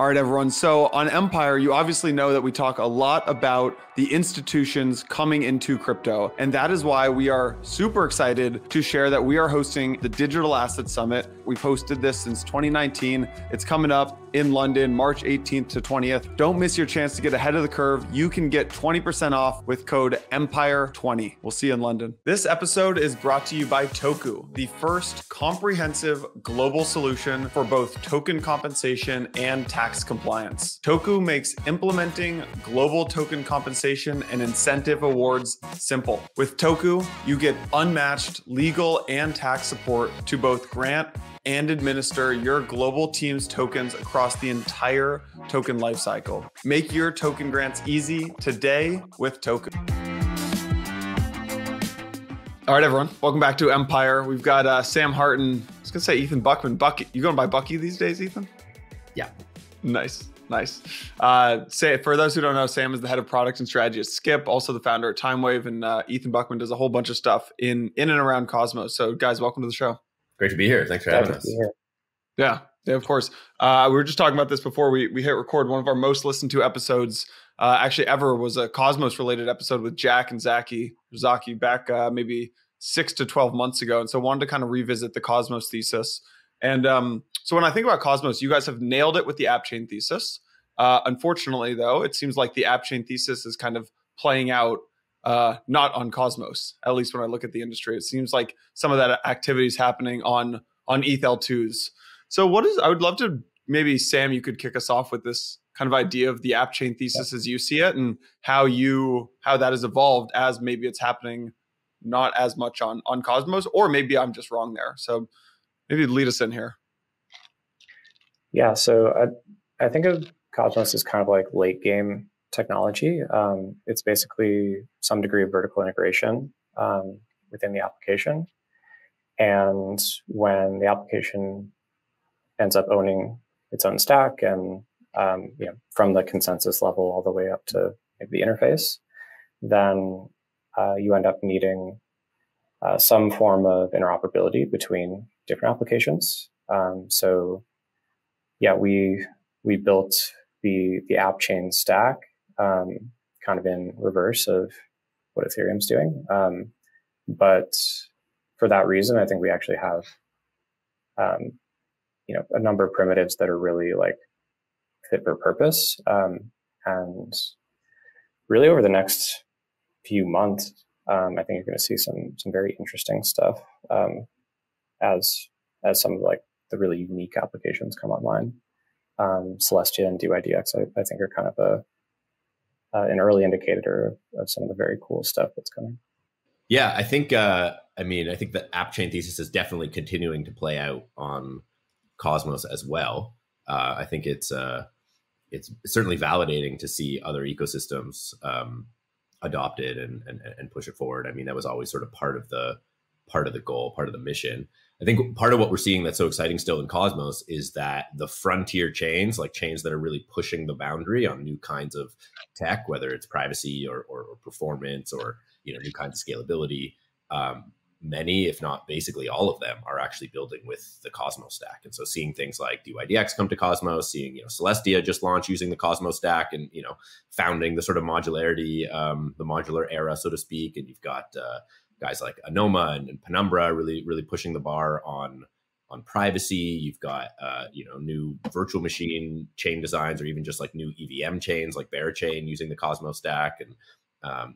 All right, everyone. So on Empire, you obviously know that we talk a lot about the institutions coming into crypto. And that is why we are super excited to share that we are hosting the Digital Asset Summit. We've hosted this since 2019. It's coming up in London, March 18th to 20th. Don't miss your chance to get ahead of the curve. You can get 20% off with code EMPIRE20. We'll see you in London. This episode is brought to you by Toku, the first comprehensive global solution for both token compensation and tax compliance. Toku makes implementing global token compensation and incentive awards simple. With Toku, you get unmatched legal and tax support to both grant and administer your global team's tokens across the entire token lifecycle. Make your token grants easy today with Toku. All right, everyone. Welcome back to Empire. We've got Sam Hart and I was going to say Ethan Buchman. Bucky, you going by Bucky these days, Ethan? Yeah. Nice. For those who don't know, Sam is the head of product and strategy at Skip, also the founder at TimeWave, and Ethan Buchman does a whole bunch of stuff in and around Cosmos. So guys, welcome to the show. Great to be here. Thanks for having us. Yeah, of course. We were just talking about this before we hit record. One of our most listened to episodes actually ever was a Cosmos related episode with Jack and Zaki back maybe 6 to 12 months ago. And so wanted to kind of revisit the Cosmos thesis. And so when I think about Cosmos, you guys have nailed it with the Appchain thesis. Unfortunately, though, it seems like the Appchain thesis is kind of playing out not on Cosmos, at least when I look at the industry. It seems like some of that activity is happening on ETH L2s. So I would love to, maybe Sam, you could kick us off with this kind of idea of the Appchain thesis as you see it and how that has evolved as maybe it's happening not as much on Cosmos, or maybe I'm just wrong there. So maybe lead us in here. Yeah, so I think of Cosmos as kind of like late game technology. It's basically some degree of vertical integration within the application. And when the application ends up owning its own stack and from the consensus level all the way up to maybe the interface, then you end up needing some form of interoperability between different applications. We built the Appchain stack kind of in reverse of what Ethereum's doing. But for that reason, I think we actually have a number of primitives that are really like fit for purpose. And really over the next few months, I think you're going to see some very interesting stuff as some of like the really unique applications come online. Celestia and DYDX, I think, are kind of an early indicator of some of the very cool stuff that's coming. Yeah, I think the Appchain thesis is definitely continuing to play out on Cosmos as well. I think it's certainly validating to see other ecosystems adopt it and push it forward. I mean, that was always sort of part of the goal, part of the mission. I think part of what we're seeing that's so exciting still in Cosmos is that the frontier chains, like chains that are really pushing the boundary on new kinds of tech, whether it's privacy or performance or new kinds of scalability, many, if not basically all of them, are actually building with the Cosmos stack. And so seeing things like DYDX come to Cosmos, seeing Celestia just launch using the Cosmos stack, and founding the sort of modularity, the modular era, so to speak. And you've got guys like Anoma and Penumbra really pushing the bar on privacy. You've got new virtual machine chain designs, or even just like new EVM chains like Berachain using the Cosmos stack, and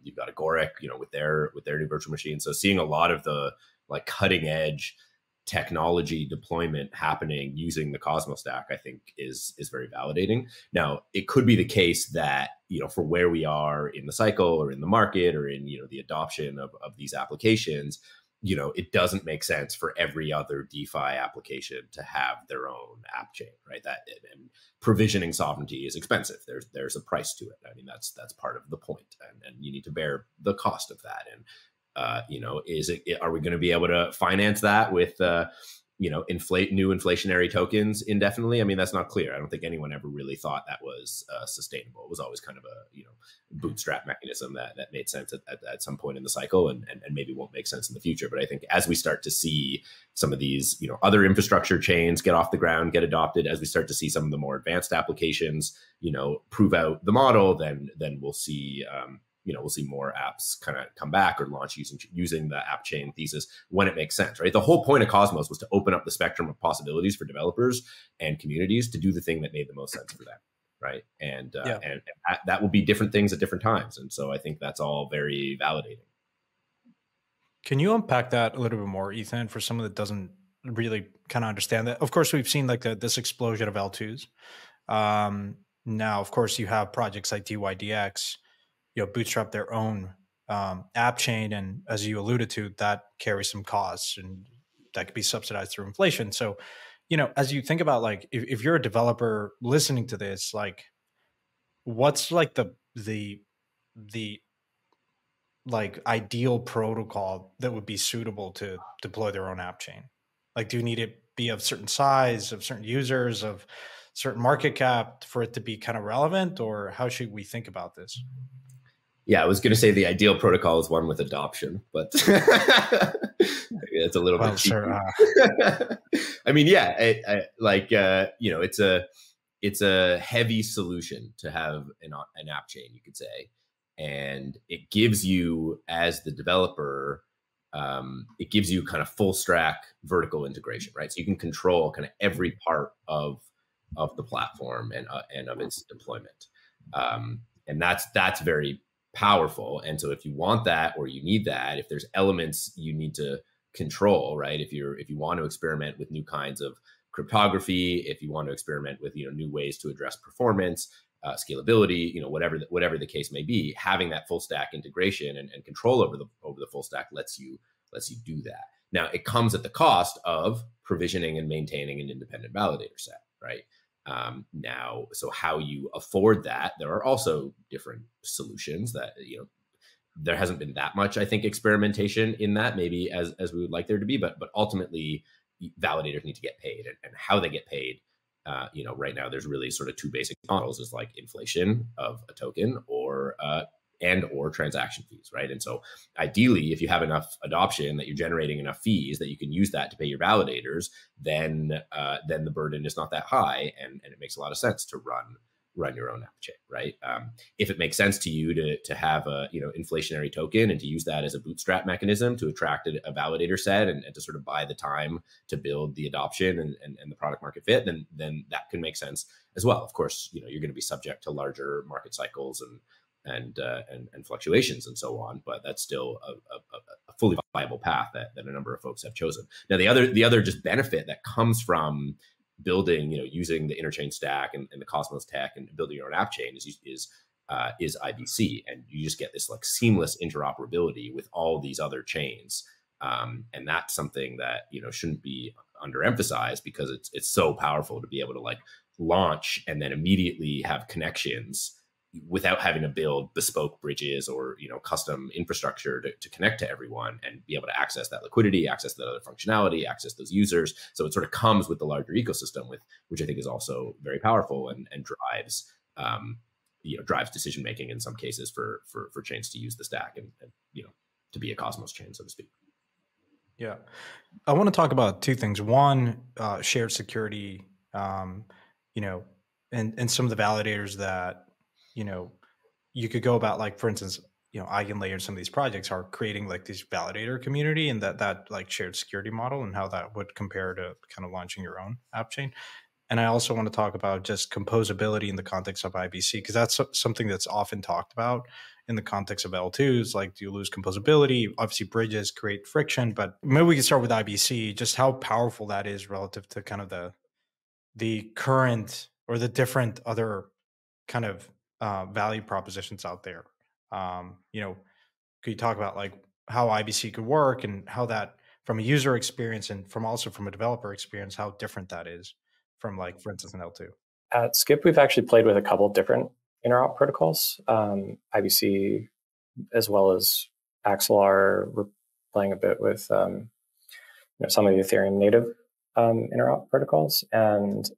you've got Agoric, with their new virtual machine. So seeing a lot of the like cutting edge technology deployment happening using the Cosmos stack, I think is very validating. Now, it could be the case that, for where we are in the cycle or in the market or in, the adoption of these applications, it doesn't make sense for every other DeFi application to have their own app chain, right? And provisioning sovereignty is expensive. There's a price to it. I mean, that's part of the point, and you need to bear the cost of that. And are we going to be able to finance that with new inflationary tokens indefinitely. I mean, that's not clear. I don't think anyone ever really thought that was sustainable. It was always kind of a bootstrap mechanism that made sense at some point in the cycle, and maybe won't make sense in the future. But I think as we start to see some of these other infrastructure chains get off the ground, get adopted, as we start to see some of the more advanced applications prove out the model, then we'll see we'll see more apps kind of come back or launch using the Appchain thesis when it makes sense, right? The whole point of Cosmos was to open up the spectrum of possibilities for developers and communities to do the thing that made the most sense for them, right? And that will be different things at different times. And so I think that's all very validating. Can you unpack that a little bit more, Ethan, for someone that doesn't really kind of understand that? Of course, we've seen like this explosion of L2s. Now, of course, you have projects like DYDX, bootstrap their own app chain. And as you alluded to, that carries some costs and that could be subsidized through inflation. So, as you think about like, if you're a developer listening to this, like what's like the like ideal protocol that would be suitable to deploy their own app chain? Like, do you need it be of certain size, of certain users, of certain market cap for it to be kind of relevant, or how should we think about this? Yeah, I was going to say the ideal protocol is one with adoption, but it's a little bit cheeky. Sure, I mean, it's a heavy solution to have an app chain, you could say, and it gives you, as the developer, it gives you kind of full stack vertical integration, right? So you can control kind of every part of the platform and of its deployment, and that's very powerful. And so if you want that, or you need that, if there's elements you need to control, right? If you want to experiment with new kinds of cryptography, if you want to experiment with new ways to address performance, scalability, whatever the case may be, having that full stack integration and control over the full stack lets you do that. Now, it comes at the cost of provisioning and maintaining an independent validator set, right? Now, so how you afford that, there are also different solutions that, there hasn't been that much, I think, experimentation in that, maybe as we would like there to be, but ultimately validators need to get paid, and how they get paid. Right now there's really sort of two basic models, is like inflation of a token or transaction fees, right? And so ideally, if you have enough adoption that you're generating enough fees that you can use that to pay your validators, then the burden is not that high, and it makes a lot of sense to run your own app chain, right? If it makes sense to you to have a inflationary token and to use that as a bootstrap mechanism to attract a validator set and to sort of buy the time to build the adoption and the product market fit, then that can make sense as well. Of course, you're going to be subject to larger market cycles and fluctuations and so on, but that's still a fully viable path that a number of folks have chosen. Now, the other just benefit that comes from building, using the interchain stack and the Cosmos tech and building your own app chain is IBC, and you just get this like seamless interoperability with all these other chains, and that's something that shouldn't be underemphasized, because it's so powerful to be able to like launch and then immediately have connections without having to build bespoke bridges or custom infrastructure to connect to everyone, and be able to access that liquidity, access that other functionality, access those users. So it sort of comes with the larger ecosystem, which I think is also very powerful and drives drives decision making in some cases for chains to use the stack and to be a Cosmos chain, so to speak. Yeah, I want to talk about two things. One, shared security, and some of the validators that you could go about, like, for instance, Eigenlayer and some of these projects are creating like this validator community, and that like shared security model, and how that would compare to kind of launching your own app chain. And I also want to talk about just composability in the context of IBC, because that's something that's often talked about in the context of L2s. Like, do you lose composability? Obviously, bridges create friction, but maybe we can start with IBC, just how powerful that is relative to kind of the current or the different other kind of value propositions out there. Could you talk about like how IBC could work, and how that, from a user experience and also from a developer experience, how different that is from, like, for instance, an L2? At Skip, we've actually played with a couple of different interop protocols, IBC as well as Axelar. We're playing a bit with some of the Ethereum native interop protocols, and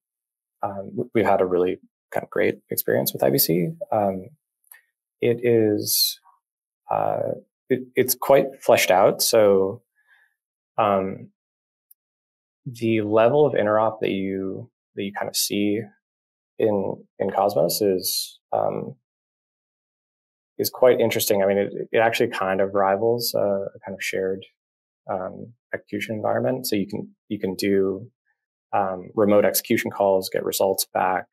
we've had a really kind of great experience with IBC. It is it's quite fleshed out. So the level of interop that you kind of see in Cosmos is quite interesting. I mean, it actually kind of rivals a kind of shared execution environment. So you can do remote execution calls, get results back,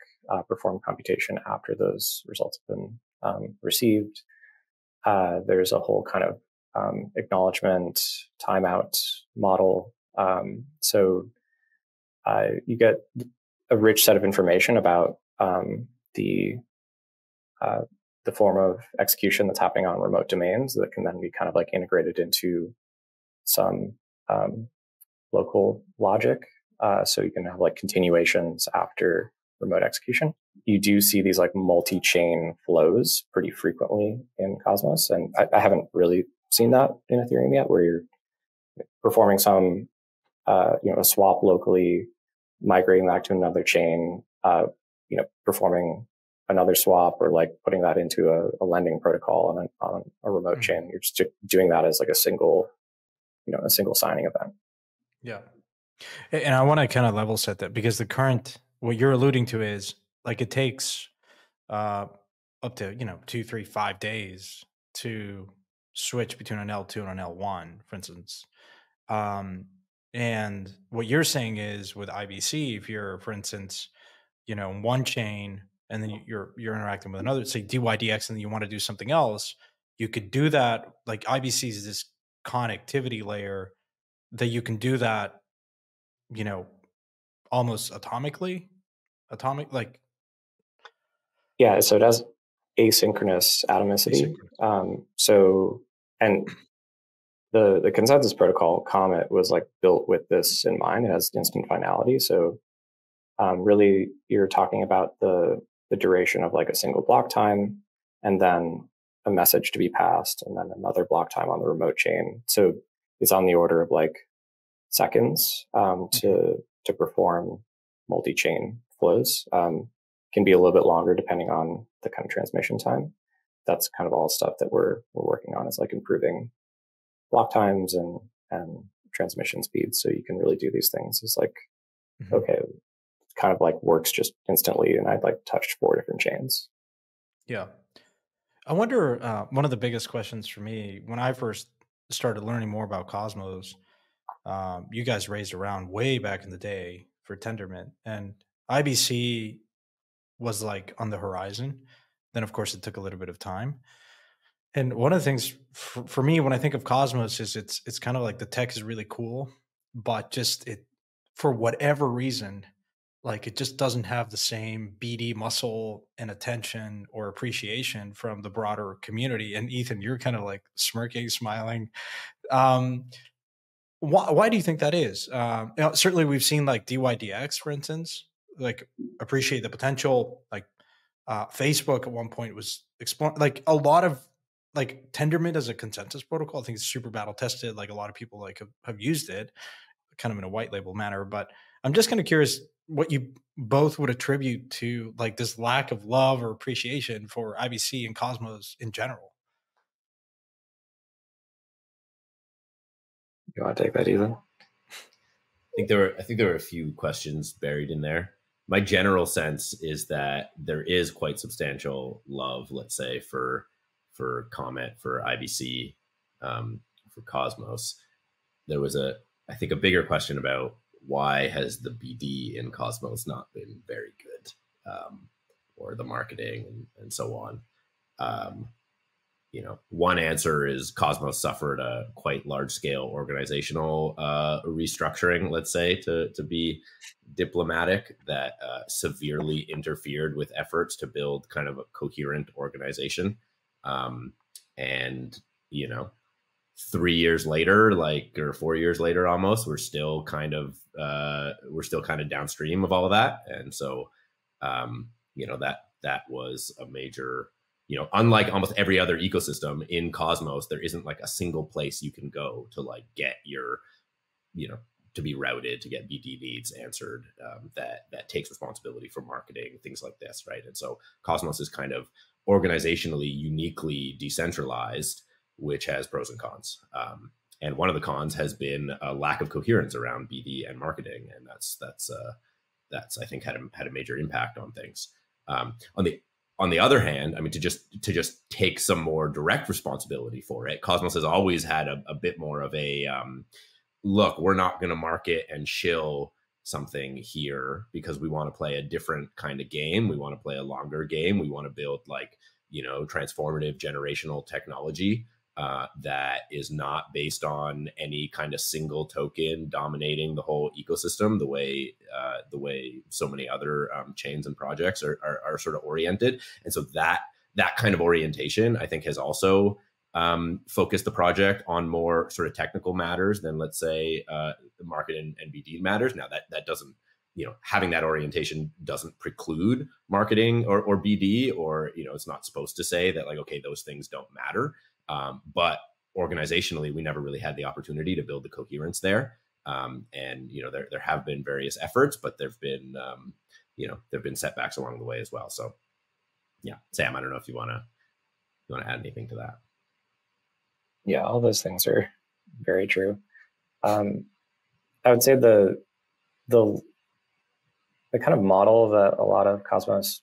perform computation after those results have been received. There's a whole kind of acknowledgement timeout model. So you get a rich set of information about the form of execution that's happening on remote domains that can then be kind of like integrated into some local logic. So you can have like continuations after remote execution. You do see these like multi-chain flows pretty frequently in Cosmos. And I haven't really seen that in Ethereum yet, where you're performing some, a swap locally, migrating that to another chain, performing another swap, or like putting that into a lending protocol on a remote chain. You're just doing that as like a single signing event. Yeah. And I want to kind of level set that, because what you're alluding to is like it takes up to 2, 3, 5 days to switch between an L2 and an L1, for instance. And what you're saying is with IBC, if you're, for instance, one chain and then you're interacting with another, say DYDX, and then you want to do something else, you could do that. Like IBC is this connectivity layer that you can do that, almost atomic, like. Yeah, so it has asynchronous atomicity. And the consensus protocol, Comet, was like built with this in mind. It has instant finality. So really you're talking about the duration of like a single block time, and then a message to be passed, and then another block time on the remote chain. So it's on the order of like seconds to perform multi-chain flows. Can be a little bit longer depending on the kind of transmission time. That's kind of all stuff that we're working on, is like improving block times and transmission speeds, so you can really do these things. It's like, okay, it kind of like works just instantly, and I'd like touched 4 different chains. Yeah. I wonder, one of the biggest questions for me when I first started learning more about Cosmos, you guys raised around way back in the day for Tendermint, and IBC was like on the horizon. Then of course it took a little bit of time. And one of the things for me when I think of Cosmos is it's kind of like the tech is really cool, but just for whatever reason, like it just doesn't have the same BD muscle and attention or appreciation from the broader community. And Ethan, you're kind of like smirking, smiling. Why do you think that is? Certainly we've seen like DYDX, for instance, like appreciate the potential. Like Facebook at one point was exploring like a lot of like Tendermint as a consensus protocol. I think it's super battle tested. Like a lot of people like have used it kind of in a white label manner, but I'm just kind of curious what you both would attribute to like this lack of love or appreciation for IBC and Cosmos in general. You want to take that, Ethan? I think there were a few questions buried in there. My general sense is that there is quite substantial love, let's say, for Comet, for IBC, for Cosmos. There was I think a bigger question about why has the BD in Cosmos not been very good, or the marketing and so on. One answer is Cosmos suffered a quite large scale organizational restructuring, let's say, to be diplomatic, that severely interfered with efforts to build kind of a coherent organization. And 3 years later, or 4 years later, almost, we're still kind of downstream of all of that. And so, that was a major, unlike almost every other ecosystem in Cosmos, there isn't like a single place you can go to like get your, to be routed, to get BD needs answered, that takes responsibility for marketing, things like this, right? And so Cosmos is kind of organizationally uniquely decentralized, which has pros and cons. And one of the cons has been a lack of coherence around BD and marketing, and that's I think had a major impact on things. On the other hand, I mean, to just take some more direct responsibility for it, Cosmos has always had a bit more of a look. We're not going to market and shill something here because we want to play a different kind of game. We want to play a longer game. We want to build transformative generational technology that is not based on any kind of single token dominating the whole ecosystem the way so many other chains and projects are sort of oriented. And so that kind of orientation, I think, has also focused the project on more sort of technical matters than, let's say, the market and BD matters. Now that doesn't, having that orientation doesn't preclude marketing or BD, or, it's not supposed to say that okay, those things don't matter. But organizationally, we never really had the opportunity to build the coherence there. And there have been various efforts, but there've been setbacks along the way as well. So yeah, Sam, I don't know if you want to add anything to that. Yeah, all those things are very true. I would say the kind of model that a lot of Cosmos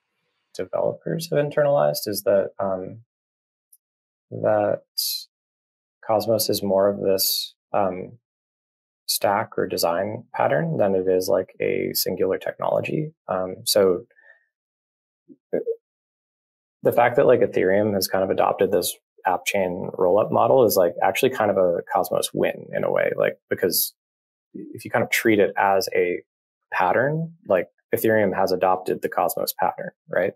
developers have internalized is that that Cosmos is more of this stack or design pattern than it is like a singular technology. So the fact that Ethereum has kind of adopted this Appchain rollup model is actually kind of a Cosmos win in a way, because if you kind of treat it as a pattern, Ethereum has adopted the Cosmos pattern, right?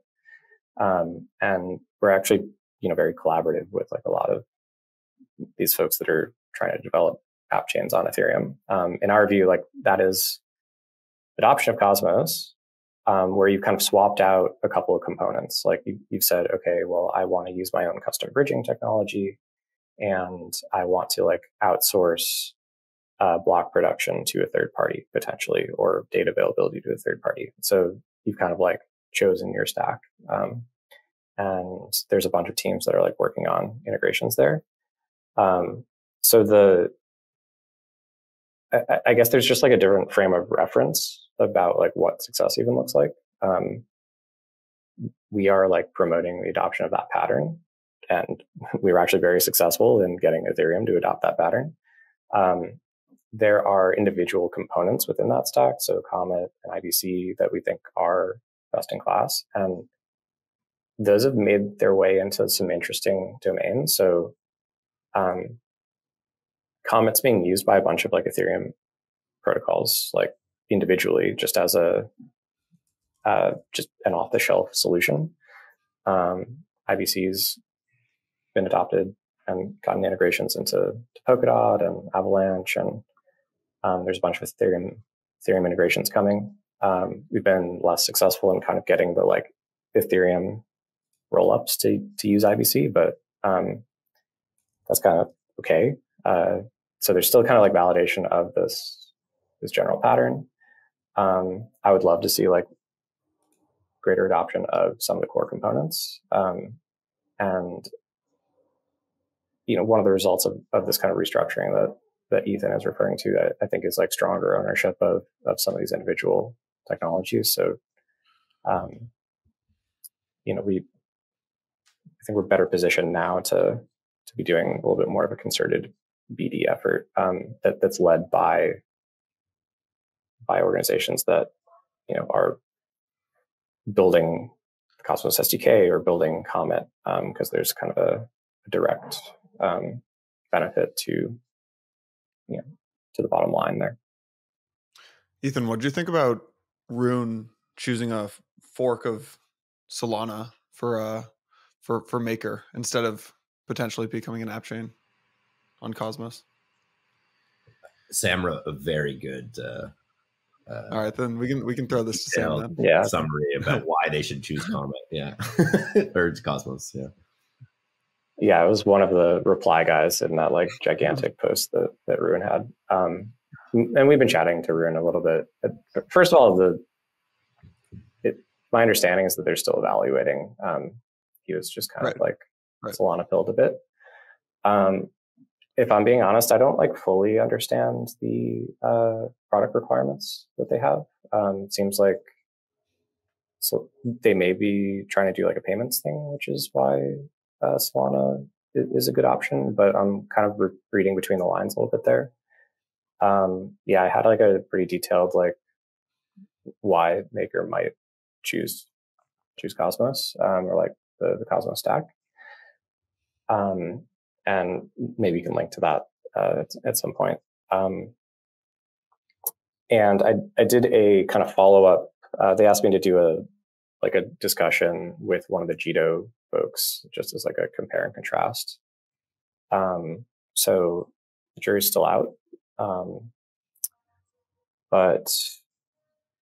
And we're actually very collaborative with a lot of these folks that are trying to develop app chains on Ethereum. In our view, that is adoption of Cosmos, where you've kind of swapped out a couple of components. You've said, okay, well, I want to use my own custom bridging technology, and I want to outsource block production to a third party potentially, or data availability to a third party. So you've kind of chosen your stack. And there's a bunch of teams that are working on integrations there. So I guess there's just a different frame of reference about what success even looks like. We are promoting the adoption of that pattern, and we were actually very successful in getting Ethereum to adopt that pattern. There are individual components within that stack, so Comet and IBC, that we think are best in class, and those have made their way into some interesting domains. So Comet's being used by a bunch of Ethereum protocols, individually, just as just an off-the-shelf solution. IBC's been adopted and gotten integrations into Toku Ad and Avalanche, and there's a bunch of Ethereum integrations coming. We've been less successful in kind of getting the Ethereum rollups to use IBC, but that's kind of okay. So there's still kind of validation of this general pattern. I would love to see greater adoption of some of the core components. And one of the results of this kind of restructuring that Ethan is referring to, I think, is stronger ownership of some of these individual technologies. So I think we're better positioned now to be doing a little bit more of a concerted BD effort that's led by organizations that are building Cosmos SDK or building Comet, because there's kind of a direct benefit to the bottom line there. Ethan, what do you think about Rune choosing a fork of Solana for Maker instead of potentially becoming an app chain on Cosmos? Sam wrote a very good all right, then we can throw this to Sam then. Yeah. Summary about why they should choose Comet. Yeah. Or Cosmos. Yeah. Yeah, it was one of the reply guys in that gigantic post that Rune had. and we've been chatting to Rune a little bit. First of all, my understanding is that they're still evaluating. He was just kind of like Solana pilled a bit. If I'm being honest, I don't like fully understand the product requirements that they have. Seems like they may be trying to do like a payments thing, which is why Solana is a good option. But I'm kind of reading between the lines a little bit there. Yeah, I had like a pretty detailed like why Maker might choose Cosmos or like the Cosmos stack. And maybe you can link to that at some point. And I did a kind of follow up. They asked me to do a discussion with one of the Jito folks, just as like a compare and contrast. So the jury's still out. But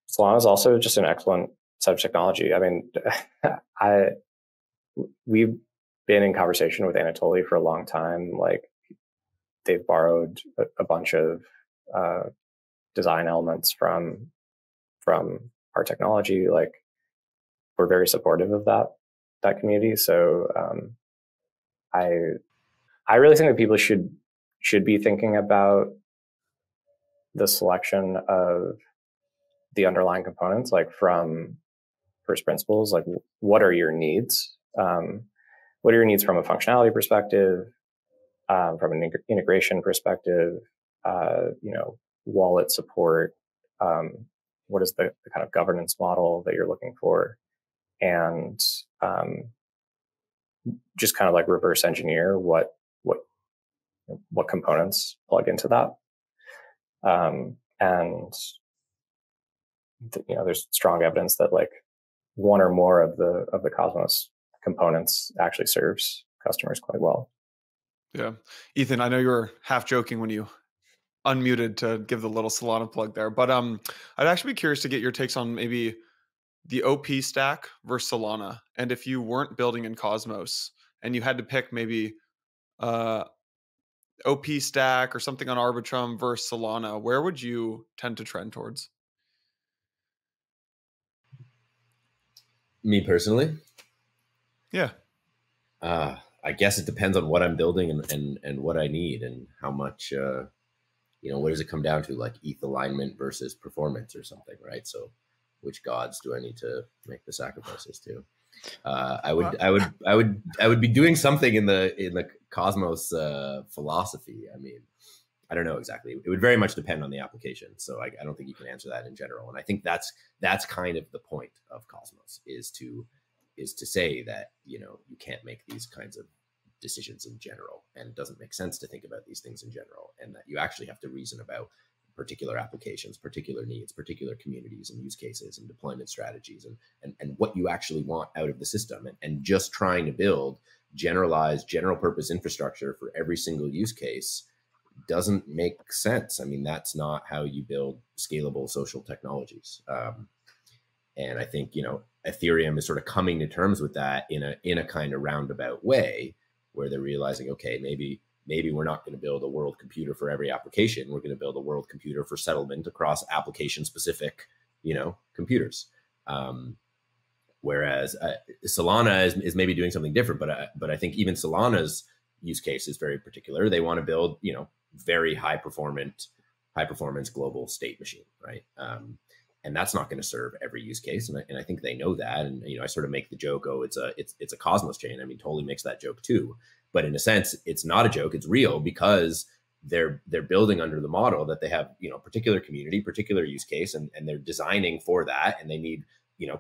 Solana is also just an excellent set of technology. I mean, we've been in conversation with Anatoly for a long time. Like, they've borrowed a bunch of design elements from our technology. Like, we're very supportive of that community. So I really think that people should be thinking about the selection of the underlying components, like from first principles. Like, what are your needs? What are your needs from a functionality perspective, from an integration perspective, wallet support, what is the kind of governance model that you're looking for, and just kind of like reverse engineer what components plug into that. And there's strong evidence that like one or more of the Cosmos components actually serves customers quite well. Yeah. Ethan, I know you were half joking when you unmuted to give the little Solana plug there, but I'd actually be curious to get your takes on maybe the OP stack versus Solana. And if you weren't building in Cosmos and you had to pick maybe OP stack or something on Arbitrum versus Solana, where would you tend to trend towards? Me personally? Yeah. I guess it depends on what I'm building and what I need and how much, what does it come down to? Like ETH alignment versus performance or something, right? So which gods do I need to make the sacrifices to? I would be doing something in the Cosmos philosophy. I mean, I don't know exactly. It would very much depend on the application. So I don't think you can answer that in general. And I think that's kind of the point of Cosmos is to say that, you can't make these kinds of decisions in general, and it doesn't make sense to think about these things in general, and that you actually have to reason about particular applications, particular needs, particular communities and use cases and deployment strategies and what you actually want out of the system. And just trying to build generalized general purpose infrastructure for every single use case doesn't make sense. I mean, that's not how you build scalable social technologies. And I think, Ethereum is sort of coming to terms with that in a kind of roundabout way, where they're realizing, okay, maybe we're not going to build a world computer for every application. We're going to build a world computer for settlement across application specific, computers. Whereas Solana is maybe doing something different, but I think even Solana's use case is very particular. They want to build, very high performance global state machine, right? And that's not going to serve every use case, and I think they know that. And I sort of make the joke, oh, it's a Cosmos chain. I mean, Totally makes that joke too, but in a sense, it's not a joke. It's real because they're building under the model that they have particular community, particular use case, and they're designing for that, and they need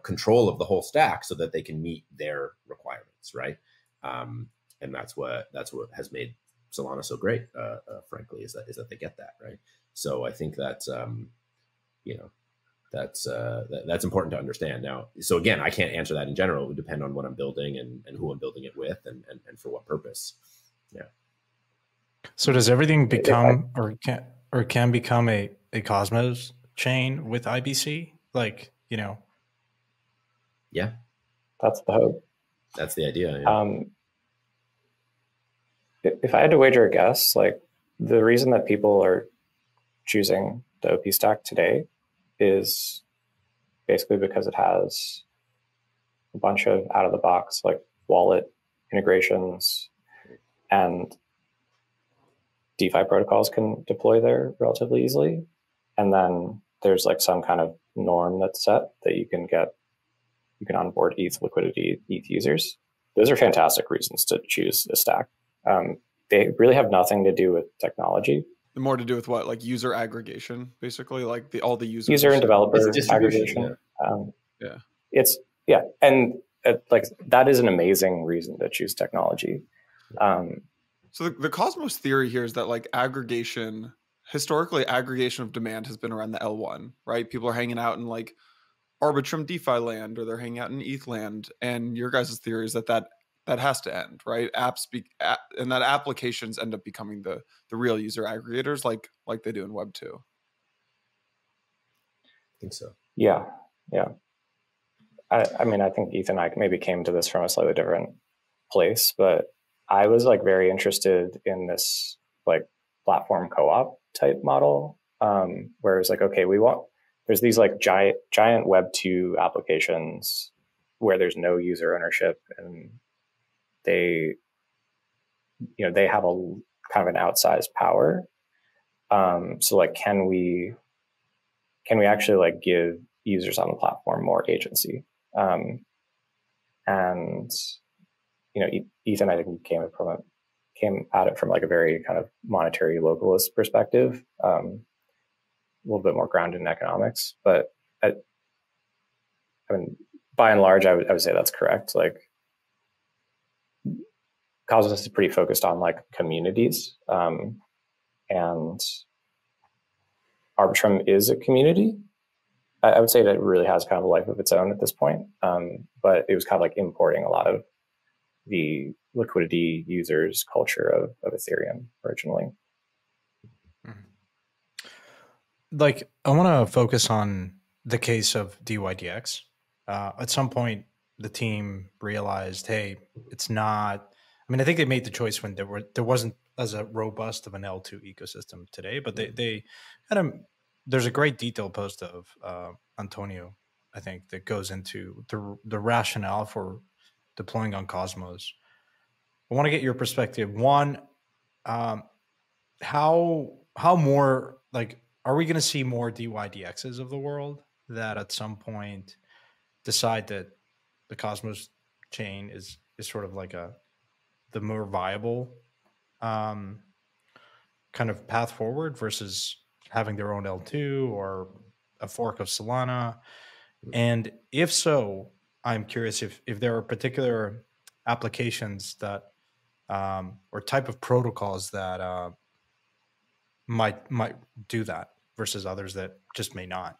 control of the whole stack so that they can meet their requirements, right? And that's what has made Solana so great, frankly, is that they get that, right? So I think that's that's important to understand. Now, so again, I can't answer that in general. It would depend on what I'm building and who I'm building it with and for what purpose. Yeah. So does everything become or can become a Cosmos chain with IBC? Like, Yeah. That's the hope. That's the idea. Yeah. If I had to wager a guess, like the reason that people are choosing the OP stack today is basically because it has a bunch of out of the box like wallet integrations, and DeFi protocols can deploy there relatively easily. And then there's like some kind of norm that's set that you can onboard ETH liquidity, ETH users. Those are fantastic reasons to choose a stack. They really have nothing to do with technology. More to do with what, like user aggregation, basically, like all the users. User and developer aggregation. And like that is an amazing reason to choose technology. So the Cosmos theory here is that like historically aggregation of demand has been around the L1, right? People are hanging out in like Arbitrum DeFi land, or they're hanging out in ETH land. And your guys' theory is that has to end, right? And that applications end up becoming the real user aggregators, like they do in Web 2. I think so. Yeah. I mean, I think Ethan and I maybe came to this from a slightly different place, but I was like very interested in this like platform co-op type model, where it's like, okay, there's these like giant Web 2 applications where there's no user ownership, and they have a kind of an outsized power. So like, can we actually like give users on the platform more agency? And Ethan, I think, came at it from like a very kind of monetary localist perspective, a little bit more grounded in economics. But I mean, by and large, I would say that's correct. Like, Cosmos is pretty focused on like communities, and Arbitrum is a community. I would say that it really has kind of a life of its own at this point, but it was kind of like importing a lot of the liquidity users culture of Ethereum originally. Like, I want to focus on the case of DYDX. At some point, the team realized, hey, it's not. I mean, I think they made the choice when there wasn't as a robust of an L2 ecosystem today, but they kind of. There's a great detailed post of Antonio, I think, that goes into the rationale for deploying on Cosmos. I want to get your perspective. One, how more, like, are we going to see more DYDXs of the world that at some point decide that the Cosmos chain is sort of like the more viable kind of path forward versus having their own L2 or a fork of Solana? And if so, I'm curious if there are particular applications that or type of protocols that might do that versus others that just may not.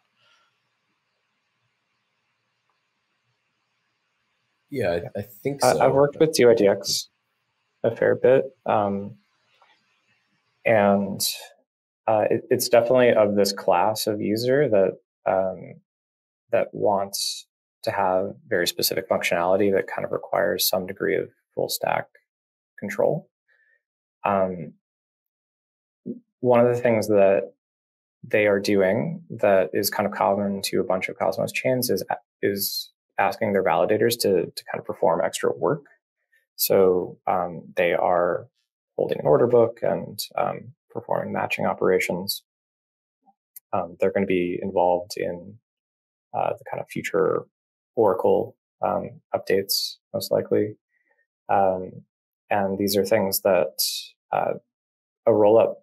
Yeah, I think so. I've worked with DYDX a fair bit, and it's definitely of this class of user that wants to have very specific functionality that kind of requires some degree of full stack control. One of the things that they are doing that is kind of common to a bunch of Cosmos chains is asking their validators to kind of perform extra work. So they are holding an order book and performing matching operations. They're going to be involved in the kind of future Oracle updates, most likely. And these are things that a rollup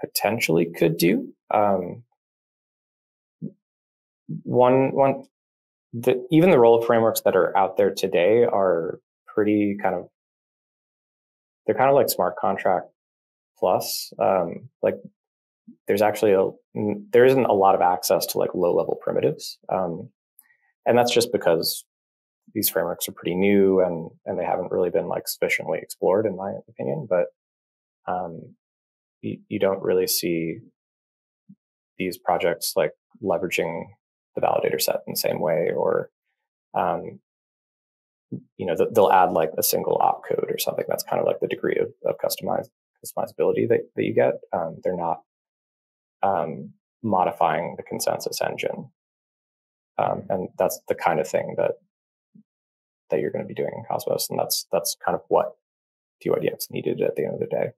potentially could do. Even the rollup frameworks that are out there today are pretty they're kind of like smart contract plus. Like, there isn't a lot of access to like low level primitives, and that's just because these frameworks are pretty new and they haven't really been like sufficiently explored, in my opinion. But you don't really see these projects like leveraging the validator set in the same way, or they'll add like a single opcode or something. That's kind of like the degree of customizability that you get. They're not modifying the consensus engine. And that's the kind of thing that you're going to be doing in Cosmos. And that's kind of what TYDX needed at the end of the day.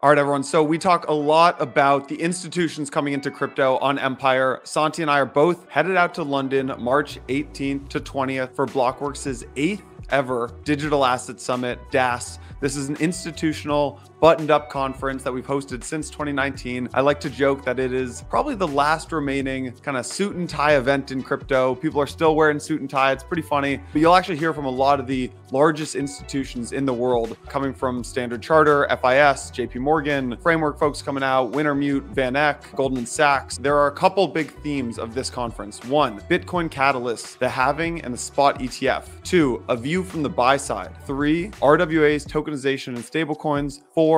All right, everyone. So we talk a lot about the institutions coming into crypto on Empire. Santi and I are both headed out to London, March 18th to 20th for Blockworks' 8th ever Digital Asset Summit, DAS. This is an institutional buttoned up conference that we've hosted since 2019. I like to joke that it is probably the last remaining kind of suit and tie event in crypto. People are still wearing suit and tie. It's pretty funny, but you'll actually hear from a lot of the largest institutions in the world coming from Standard Charter, FIS, JP Morgan, Framework folks coming out, Wintermute, Van Eck, Goldman Sachs. There are a couple big themes of this conference. 1, Bitcoin catalysts, the halving and the spot ETF. 2, a view from the buy side. 3, RWA's tokenization and stablecoins. 4,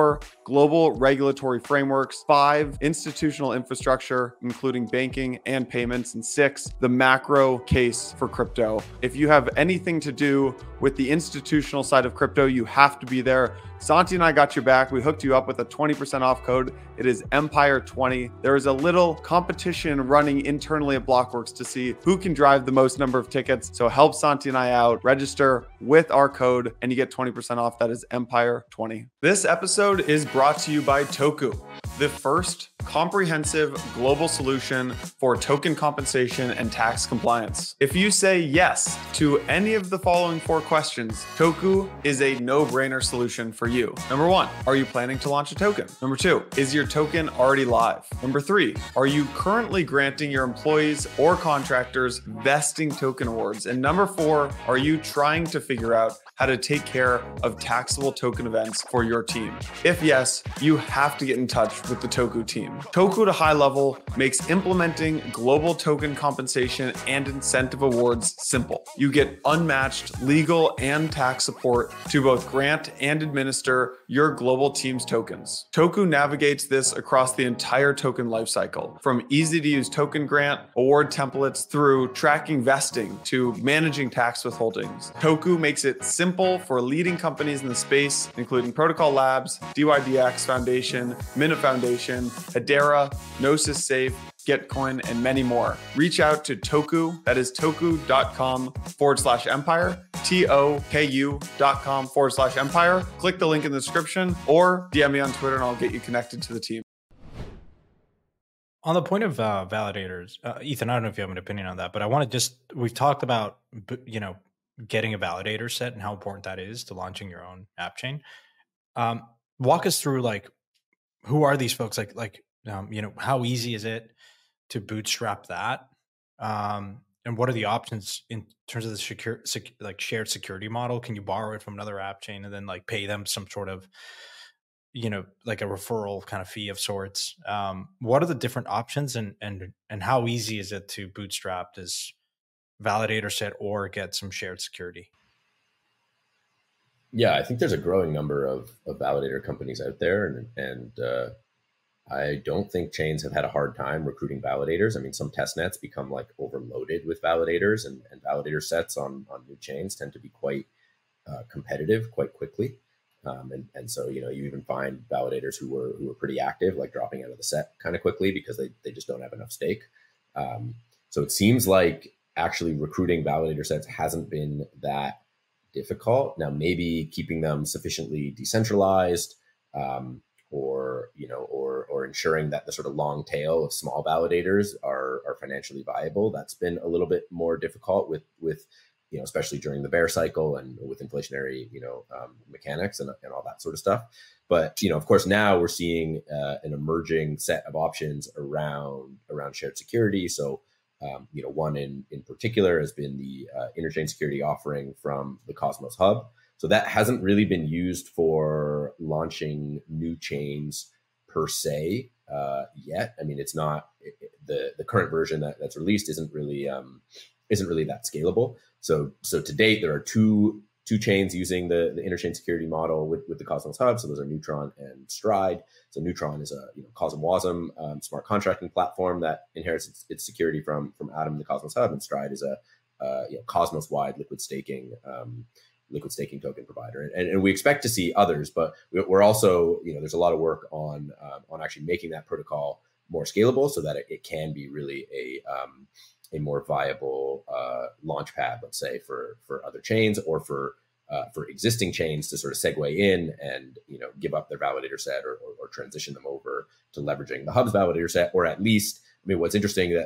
global regulatory frameworks. 5, institutional infrastructure, including banking and payments. And 6, the macro case for crypto. If you have anything to do with the institutional side of crypto, you have to be there. Santi and I got your back. We hooked you up with a 20% off code. It is Empire20. There is a little competition running internally at Blockworks to see who can drive the most number of tickets. So help Santi and I out. Register with our code and you get 20% off. That is Empire20. This episode is brought to you by Toku, the first comprehensive global solution for token compensation and tax compliance. If you say yes to any of the following 4 questions, Toku is a no-brainer solution for you. Number 1, are you planning to launch a token? Number 2, is your token already live? Number 3, are you currently granting your employees or contractors vesting token awards? And number 4, are you trying to figure out how to take care of taxable token events for your team? If yes, you have to get in touch with the Toku team. Toku to High Level makes implementing global token compensation and incentive awards simple. You get unmatched legal and tax support to both grant and administer your global team's tokens. Toku navigates this across the entire token lifecycle, from easy-to-use token grant, award templates, through tracking vesting to managing tax withholdings. Toku makes it simple for leading companies in the space, including Protocol Labs, DYDX Foundation, Minute Foundation, Hedera, Gnosis Safe, Gitcoin, and many more. Reach out to Toku, that is toku.com/empire, toku.com/empire. Click the link in the description or DM me on Twitter and I'll get you connected to the team. On the point of validators, Ethan, I don't know if you have an opinion on that, but I want to we've talked about, getting a validator set and how important that is to launching your own app chain. Walk us through, who are these folks? How easy is it to bootstrap that? And what are the options in terms of the shared security model? Can you borrow it from another app chain and then pay them some sort of, like a referral kind of fee of sorts? What are the different options and how easy is it to bootstrap this validator set or get some shared security? Yeah, I think there's a growing number of validator companies out there, and I don't think chains have had a hard time recruiting validators. I mean, some test nets become overloaded with validators, and validator sets on new chains tend to be quite competitive quite quickly. And so, you even find validators who were pretty active, dropping out of the set kind of quickly because they just don't have enough stake. So it seems like actually recruiting validator sets hasn't been that difficult. Now, maybe keeping them sufficiently decentralized, or ensuring that the sort of long tail of small validators are financially viable. That's been a little bit more difficult with especially during the bear cycle and with inflationary, mechanics and all that sort of stuff. But, of course, now we're seeing an emerging set of options around shared security. So, one in particular has been the interchain security offering from the Cosmos Hub. So that hasn't really been used for launching new chains per se yet. I mean, it's not the current version that's released isn't really that scalable. So to date, there are two chains using the interchain security model with the Cosmos Hub. So those are Neutron and Stride. So Neutron is a CosmWasm smart contracting platform that inherits its security from Atom and the Cosmos Hub, and Stride is a Cosmos-wide liquid staking liquid staking token provider. And we expect to see others, but we're also, there's a lot of work on actually making that protocol more scalable so that it can be really a more viable launch pad, let's say, for other chains or for existing chains to sort of segue in and give up their validator set or transition them over to leveraging the hub's validator set, or at least, what's interesting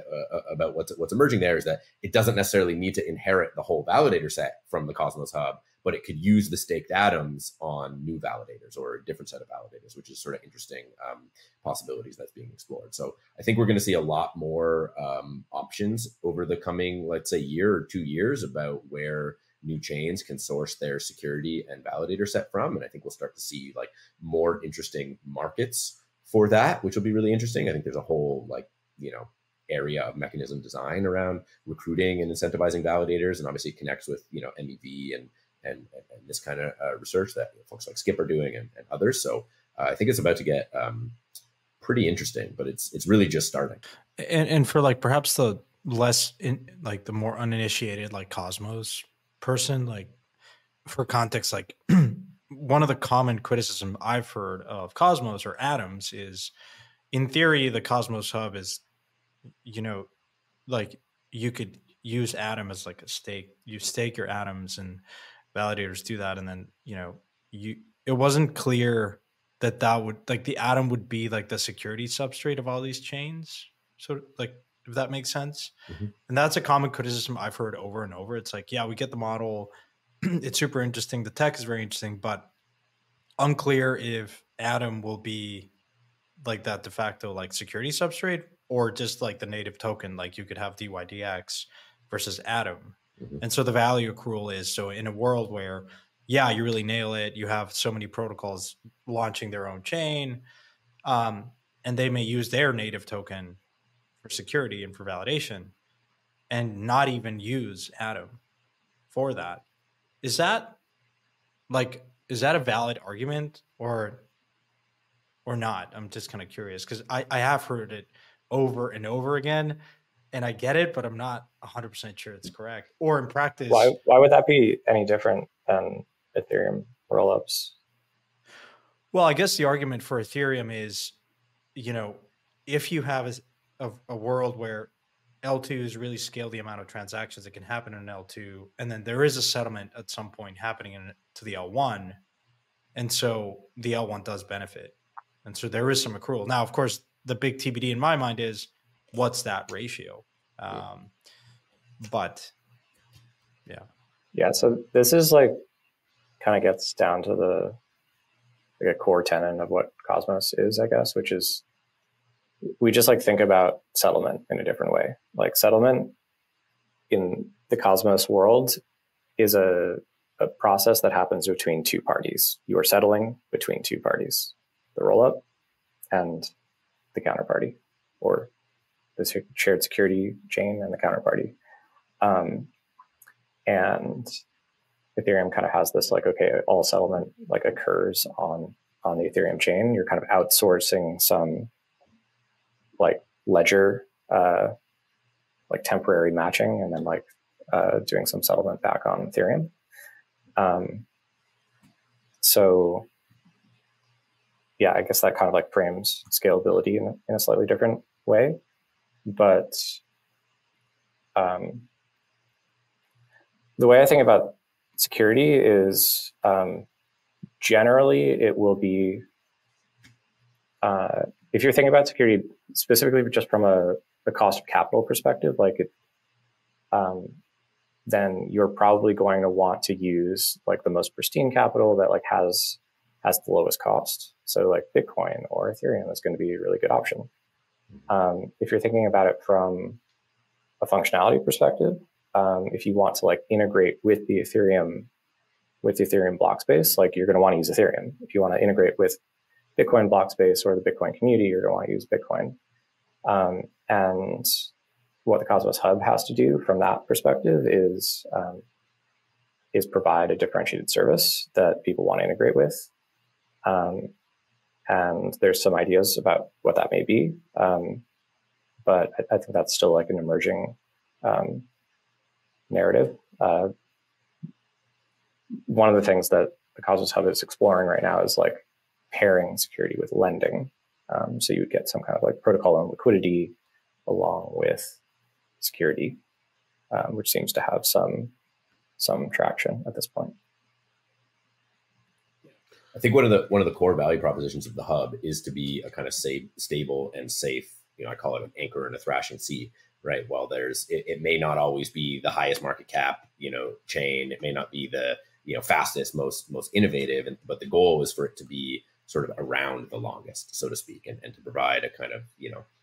about what's emerging there is that it doesn't necessarily need to inherit the whole validator set from the Cosmos hub, but it could use the staked atoms on new validators or a different set of validators, which is sort of interesting possibilities that's being explored. So I think we're going to see a lot more options over the coming, let's say, year or 2 years about where new chains can source their security and validator set from. And I think we'll start to see like more interesting markets for that, which will be really interesting. I think there's a whole area of mechanism design around recruiting and incentivizing validators. And obviously it connects with, MEV and this kind of research that folks like Skip are doing and others. So I think it's about to get pretty interesting, but it's really just starting. And for like perhaps the the more uninitiated like Cosmos person, like for context, like one of the common criticism I've heard of Cosmos or Atoms is, in theory, the Cosmos hub is, like you could use Atom as like a stake. You stake your atoms and validators do that, and then it wasn't clear that would, like, the Atom would be like the security substrate of all these chains. So like, if that makes sense. Mm-hmm. And that's a common criticism I've heard over and over. It's like, yeah, we get the model. It's super interesting. The tech is very interesting, but unclear if Atom will be like that de facto like security substrate or just like the native token. Like you could have DYDX versus Atom. Mm-hmm. And so the value accrual is, so in a world where, yeah, you really nail it, you have so many protocols launching their own chain, and they may use their native token for security and for validation and not even use Atom for that. Is that a valid argument or not? I'm just kind of curious because I have heard it over and over again and I get it, but I'm not 100% sure it's correct. Or in practice. Why would that be any different than Ethereum rollups? Well, I guess the argument for Ethereum is, if you have a world where L2s really scale the amount of transactions that can happen in an L2, and then there is a settlement at some point happening to the L1, and so the L1 does benefit. And so there is some accrual. Now, of course, the big TBD in my mind is what's that ratio? But yeah. Yeah, so this is like kind of gets down to a core tenet of what Cosmos is, I guess, which is we just like think about settlement in a different way. Like settlement in the Cosmos world is a process that happens between two parties. You are settling between two parties, the rollup and the counterparty, or the shared security chain and the counterparty. And Ethereum kind of has this like, okay, all settlement like occurs on the Ethereum chain. You're kind of outsourcing some like ledger, like temporary matching, and then like doing some settlement back on Ethereum. So yeah, I guess that kind of like frames scalability in a slightly different way. But the way I think about security is generally it will be, if you're thinking about security specifically just from a cost of capital perspective, like it, then you're probably going to want to use like the most pristine capital that like has the lowest cost. So like Bitcoin or Ethereum is going to be a really good option. If you're thinking about it from a functionality perspective, if you want to like integrate with the Ethereum block space, like you're going to want to use Ethereum. If you want to integrate with Bitcoin block space or the Bitcoin community, you're going to want to use Bitcoin. And what the Cosmos Hub has to do from that perspective is provide a differentiated service that people want to integrate with. And there's some ideas about what that may be. But I think that's still like an emerging narrative. one of the things that the Cosmos Hub is exploring right now is like pairing security with lending. So you would get some kind of like protocol and liquidity along with security, which seems to have some traction at this point. I think one of the core value propositions of the hub is to be a kind of safe, stable and safe, I call it an anchor in a thrashing sea, right? While it may not always be the highest market cap, chain, it may not be the, fastest, most innovative, but the goal is for it to be sort of around the longest, so to speak, and to provide a kind of,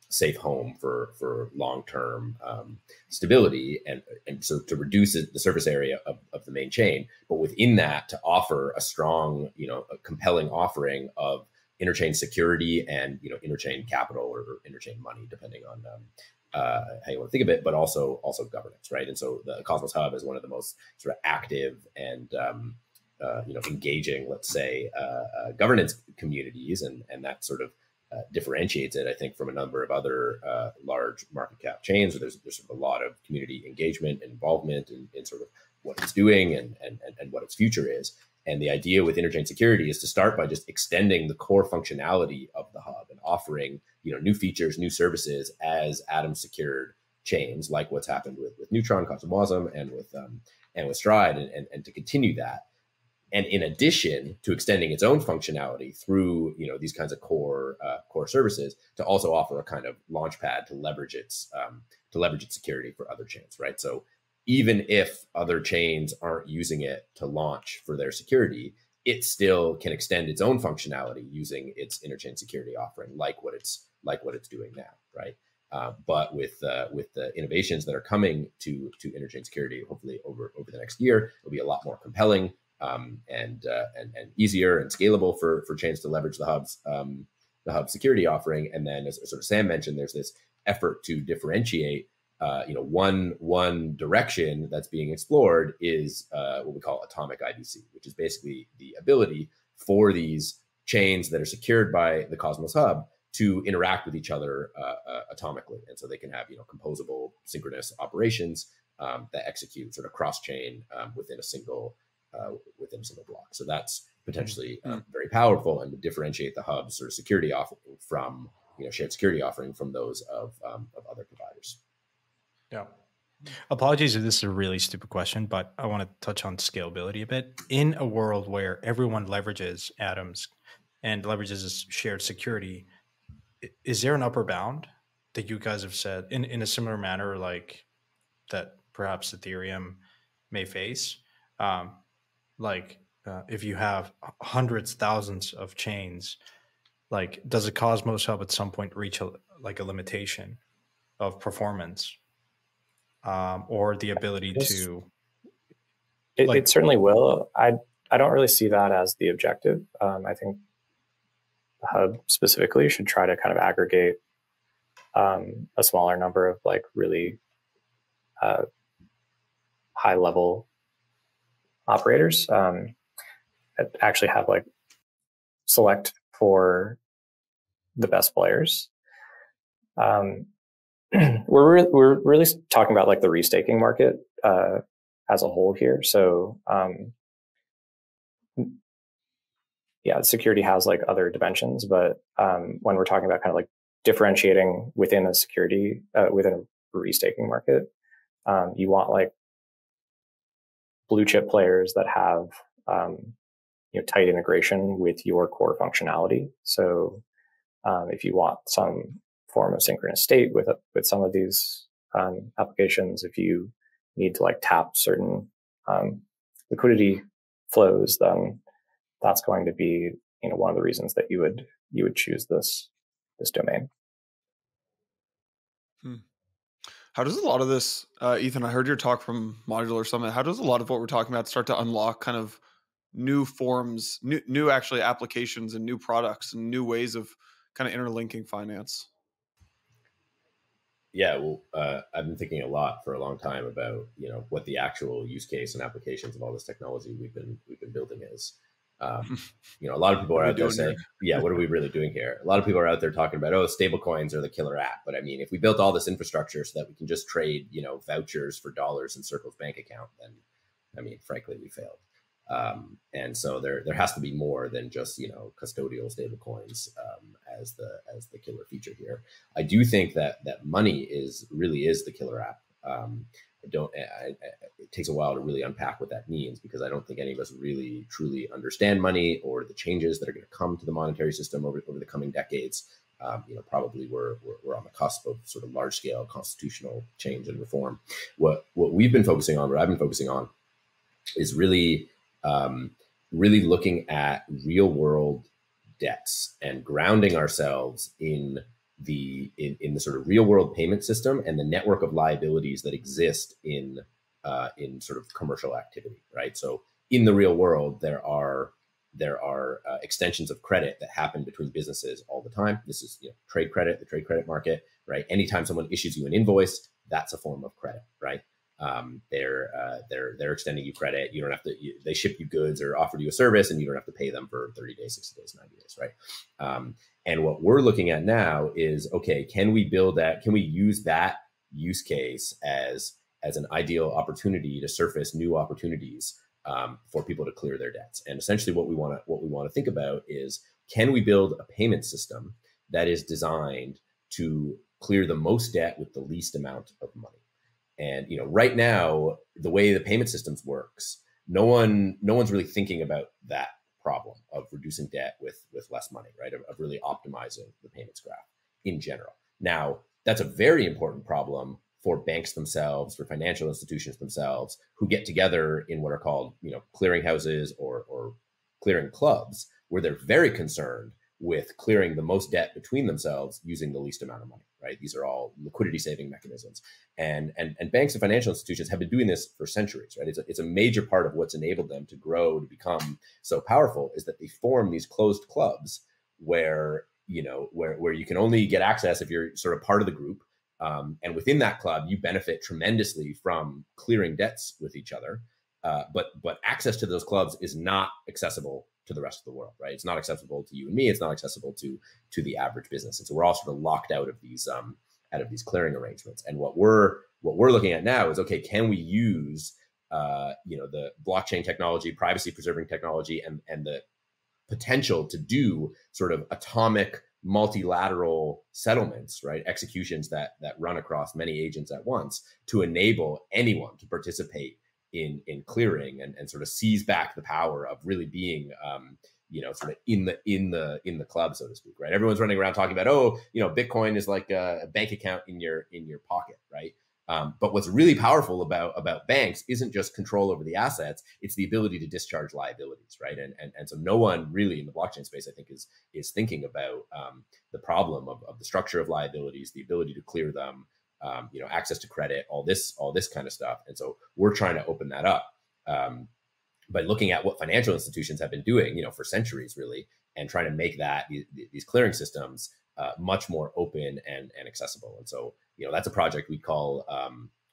safe home for long-term stability, and so to reduce the surface area of the main chain, but within that to offer a strong, a compelling offering of interchain security and interchain capital or interchain money, depending on how you want to think of it, but also governance, right? And so the Cosmos Hub is one of the most sort of active and engaging, let's say, governance communities, and that sort of differentiates it, I think, from a number of other large market cap chains. There's sort of a lot of community engagement and involvement in sort of what it's doing and what its future is. And the idea with interchain security is to start by just extending the core functionality of the hub and offering new features, new services as Atom secured chains, like what's happened with Neutron, Cosmosm, and with Stride, and to continue that. And in addition to extending its own functionality through these kinds of core services, to also offer a kind of launchpad to leverage its security for other chains, right? So even if other chains aren't using it to launch for their security, it still can extend its own functionality using its interchain security offering, like what it's doing now, right? But with the innovations that are coming to interchain security, hopefully over the next year, it'll be a lot more compelling. And easier and scalable for chains to leverage the hub security offering. And then, as sort of Sam mentioned, there's this effort to differentiate. One direction that's being explored is what we call atomic IDC, which is basically the ability for these chains that are secured by the Cosmos Hub to interact with each other atomically, and so they can have composable synchronous operations that execute sort of cross-chain within a single block. So that's potentially very powerful and would differentiate the hub's sort of security offering from shared security offering from those of other providers. Yeah. Apologies if this is a really stupid question, but I want to touch on scalability a bit. In a world where everyone leverages Atoms and leverages shared security, is there an upper bound that you guys have said in a similar manner, like that perhaps Ethereum may face? If you have hundreds, thousands of chains, like does a Cosmos Hub at some point reach a limitation of performance, or the ability to? It certainly will. I don't really see that as the objective. I think the hub specifically should try to kind of aggregate a smaller number of like really high level operators, that actually have like select for the best players. We're really talking about like the restaking market as a whole here. So security has like other dimensions, but when we're talking about kind of like differentiating within a security within a restaking market, you want like blue chip players that have tight integration with your core functionality. So if you want some form of synchronous state with some of these applications, if you need to like tap certain liquidity flows, then that's going to be one of the reasons that you would choose this domain. How does a lot of this, Ethan, I heard your talk from Modular Summit. How does a lot of what we're talking about start to unlock kind of new forms, new actually applications and new products and new ways of kind of interlinking finance? Yeah, well, I've been thinking a lot for a long time about what the actual use case and applications of all this technology we've been building is. A lot of people are out there saying, what are we really doing here? A lot of people are out there talking about, stable coins are the killer app. But I mean, if we built all this infrastructure so that we can just trade, vouchers for dollars in Circle's bank account, then, I mean, frankly, we failed. And so there has to be more than just, custodial stablecoins as the killer feature here. I do think that money really is the killer app. It takes a while to really unpack what that means, because I don't think any of us really truly understand money or the changes that are going to come to the monetary system over the coming decades. Probably we're on the cusp of sort of large scale constitutional change and reform. What I've been focusing on is really looking at real world debts and grounding ourselves in the sort of real world payment system and the network of liabilities that exist in sort of commercial activity, right? So in the real world, there are extensions of credit that happen between businesses all the time. This is trade credit, the trade credit market, right? Anytime someone issues you an invoice, that's a form of credit, right? They're extending you credit. You don't have to. They ship you goods or offer you a service, and you don't have to pay them for 30 days, 60 days, 90 days, right? And what we're looking at now is, okay, can we build that? Can we use that use case as an ideal opportunity to surface new opportunities for people to clear their debts? And essentially, what we want to think about is, can we build a payment system that is designed to clear the most debt with the least amount of money? And right now, the way the payment systems works, no one's really thinking about that problem of reducing debt with less money, right? Of really optimizing the payments graph in general. Now, that's a very important problem for banks themselves, for financial institutions themselves, who get together in what are called clearinghouses or clearing clubs, where they're very concerned with clearing the most debt between themselves using the least amount of money, right? These are all liquidity saving mechanisms. And banks and financial institutions have been doing this for centuries, right? It's a major part of what's enabled them to grow, to become so powerful, is that they form these closed clubs where you can only get access if you're sort of part of the group. And within that club, you benefit tremendously from clearing debts with each other. But access to those clubs is not accessible to the rest of the world, right? It's not accessible to you and me. It's not accessible to the average business. And so we're all sort of locked out of these clearing arrangements. And what we're looking at now is, okay, can we use the blockchain technology, privacy preserving technology, and the potential to do sort of atomic multilateral settlements, right? Executions that run across many agents at once, to enable anyone to participate in clearing and sort of seize back the power of really being sort of in the club, so to speak, right? Everyone's running around talking about, Bitcoin is like a bank account in your pocket, right? But what's really powerful about banks isn't just control over the assets; it's the ability to discharge liabilities, right? And so no one really in the blockchain space, I think, is thinking about the problem of the structure of liabilities, the ability to clear them, access to credit, all this kind of stuff. And so we're trying to open that up by looking at what financial institutions have been doing, for centuries, really, and trying to make these clearing systems much more open and accessible. And so, that's a project we call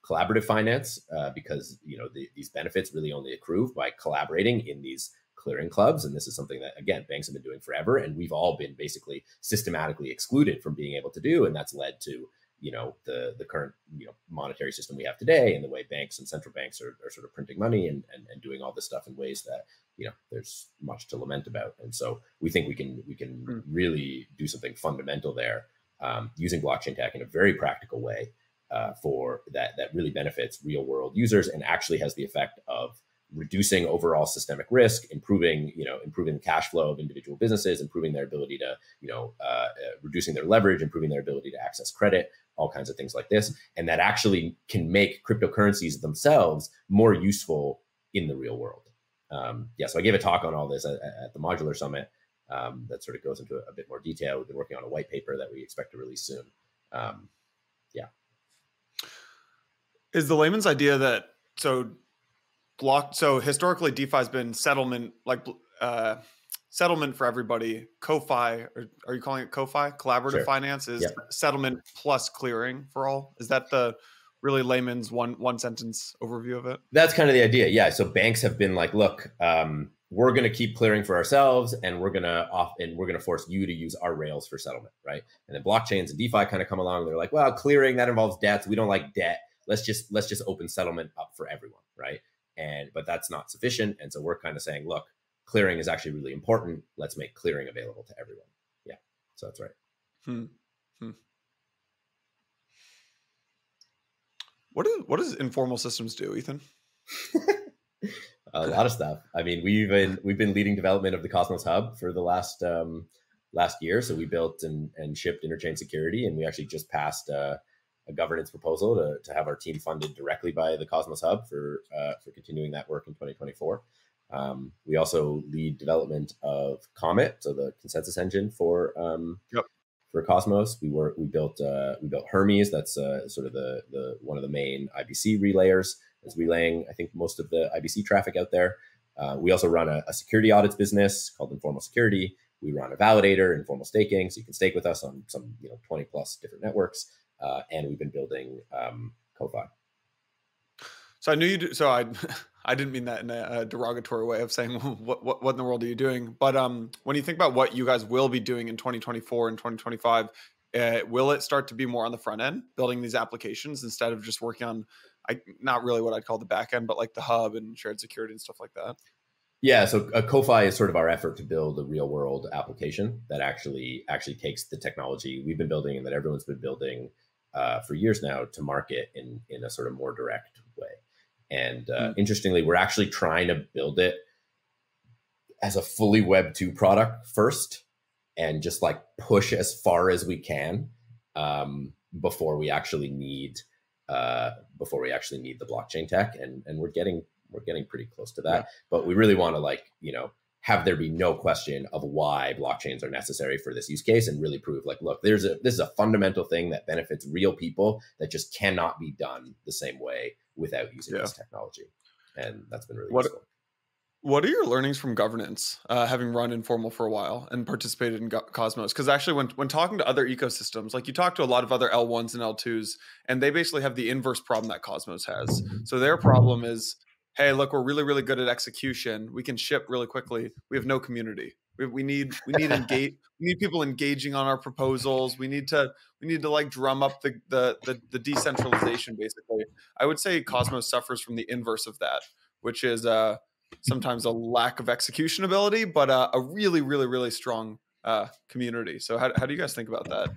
collaborative finance because, these benefits really only accrue by collaborating in these clearing clubs. And this is something that, again, banks have been doing forever. And we've all been basically systematically excluded from being able to do. And that's led to the current monetary system we have today, and the way banks and central banks are sort of printing money and doing all this stuff in ways that there's much to lament about. And so we think we can really do something fundamental there, using blockchain tech in a very practical way for that really benefits real world users and actually has the effect of reducing overall systemic risk, improving the cash flow of individual businesses, improving their ability to, reducing their leverage, improving their ability to access credit, all kinds of things like this. And that actually can make cryptocurrencies themselves more useful in the real world. So I gave a talk on all this at the Modular Summit that sort of goes into a bit more detail. We've been working on a white paper that we expect to release soon. Is the layman's idea that, so historically DeFi has been settlement, like settlement for everybody. CoFi, or are you calling it CoFi? Collaborative finance is settlement plus clearing for all. Is that the really layman's one sentence overview of it? That's kind of the idea. Yeah. So banks have been like, look, we're going to keep clearing for ourselves, and we're going to force you to use our rails for settlement, right? And then blockchains and DeFi kind of come along. And they're like, well, clearing, that involves debts. We don't like debt. Let's just open settlement up for everyone, right? but that's not sufficient. And so we're kind of saying, look, clearing is actually really important. Let's make clearing available to everyone. Yeah, so that's right. What does informal systems do, Ethan? A lot of stuff. I mean, we've been leading development of the Cosmos Hub for the last year. So we built and shipped interchain security, and we actually just passed a governance proposal to have our team funded directly by the Cosmos Hub for continuing that work in 2024. We also lead development of Comet, so the consensus engine for Cosmos. We built Hermes. That's sort of the one of the main IBC relayers. Is relaying, I think, most of the IBC traffic out there. We also run a security audits business called Informal Security. We run a validator, Informal Staking, so you can stake with us on some 20 plus different networks. And we've been building Ko-Fi. So I knew you do. So I didn't mean that in a derogatory way of saying what in the world are you doing. But when you think about what you guys will be doing in 2024 and 2025, will it start to be more on the front end, building these applications instead of just working on, not really what I'd call the back end, but like the hub and shared security and stuff like that? Yeah, so Ko-Fi is sort of our effort to build a real world application that actually takes the technology we've been building and that everyone's been building for years now to market in a sort of more direct way. And interestingly, we're actually trying to build it as a fully Web 2 product first, and just like push as far as we can before we actually need the blockchain tech, and we're getting pretty close to that. Yeah. But we really want to have there be no question of why blockchains are necessary for this use case, and really prove look, this is a fundamental thing that benefits real people that just cannot be done the same way without using this technology. And that's been really useful. What are your learnings from governance, having run Informal for a while and participated in Cosmos? Because actually when talking to other ecosystems, you talk to a lot of other L1s and L2s, and they basically have the inverse problem that Cosmos has. So their problem is, hey, look, we're really, really good at execution. We can ship really quickly. We have no community. We need people engaging on our proposals. We need to drum up the decentralization, basically. I would say Cosmos suffers from the inverse of that, which is sometimes a lack of execution ability, but a really, really, really strong community. So how do you guys think about that?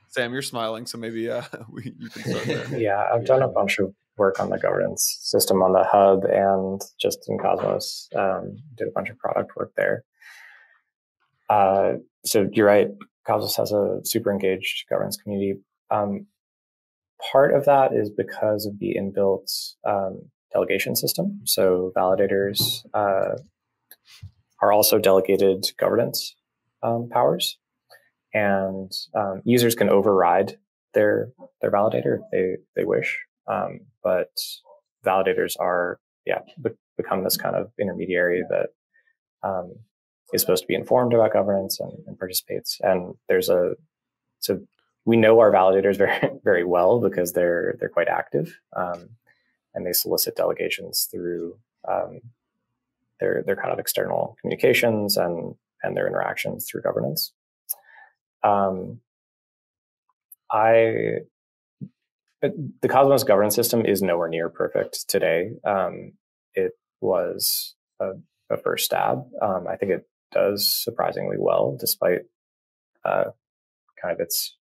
Sam, you're smiling, so maybe you can start there. Yeah, I've done a bunch of work on the governance system on the hub and just in Cosmos. Did a bunch of product work there. So you're right, Cosmos has a super engaged governance community. Part of that is because of the inbuilt delegation system. So validators are also delegated governance powers, and users can override their validator if they wish. But validators are become this kind of intermediary that is supposed to be informed about governance and participates. And so we know our validators very, very well because they're quite active. And they solicit delegations through their kind of external communications and their interactions through governance. The Cosmos governance system is nowhere near perfect today. It was a first stab. I think it does surprisingly well, despite kind of its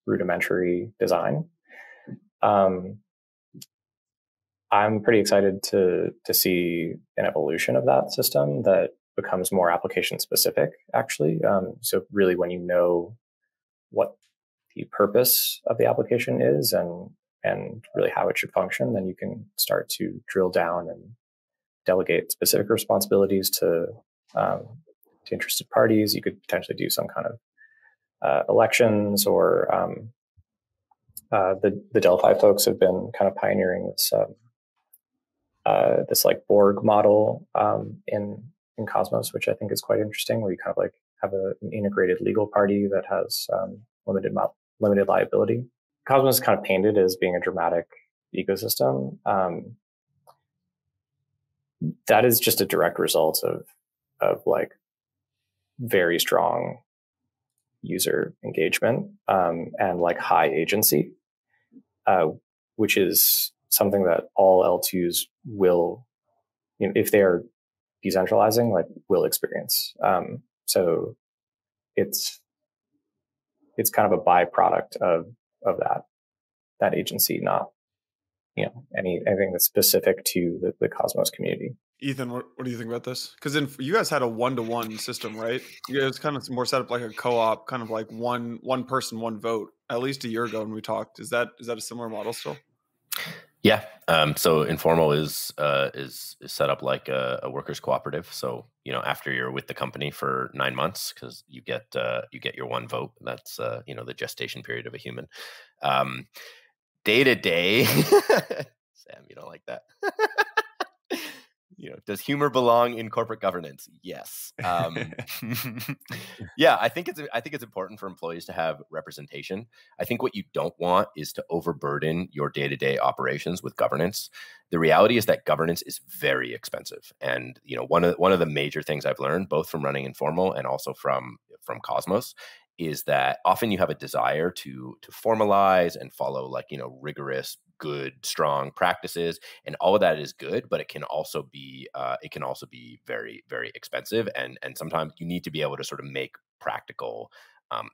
rudimentary design. I'm pretty excited to see an evolution of that system that becomes more application specific, actually. So really, when you know what the purpose of the application is and really how it should function, then you can start to drill down and delegate specific responsibilities to interested parties. You could potentially do some kind of elections, or the Delphi folks have been kind of pioneering this like Borg model in Cosmos, which I think is quite interesting, where you kind of have an integrated legal party that has limited liability. Cosmos is kind of painted as being a dramatic ecosystem. That is just a direct result of very strong user engagement and high agency, which is something that all L2s will if they are decentralizing, like will experience. So it's kind of a byproduct of that agency, not anything that's specific to the Cosmos community. Ethan, what do you think about this? Because you guys had a 1-to-1 system, right? You guys kind of more set up like a co-op, kind of like one person, one vote. At least a year ago when we talked, is that a similar model still? Yeah. So Informal is set up like a workers cooperative. So after you're with the company for 9 months, because you get your one vote. That's the gestation period of a human. Day to day, Sam, you don't like that. Does humor belong in corporate governance? Yes. Yeah, I think it's important for employees to have representation. I think what you don't want is to overburden your day-to-day operations with governance. The reality is that governance is very expensive, and one of the major things I've learned, both from running Informal and also from Cosmos, is that often you have a desire to formalize and follow rigorous, good, strong practices, and all of that is good, but it can also be very, very expensive, and sometimes you need to be able to sort of make practical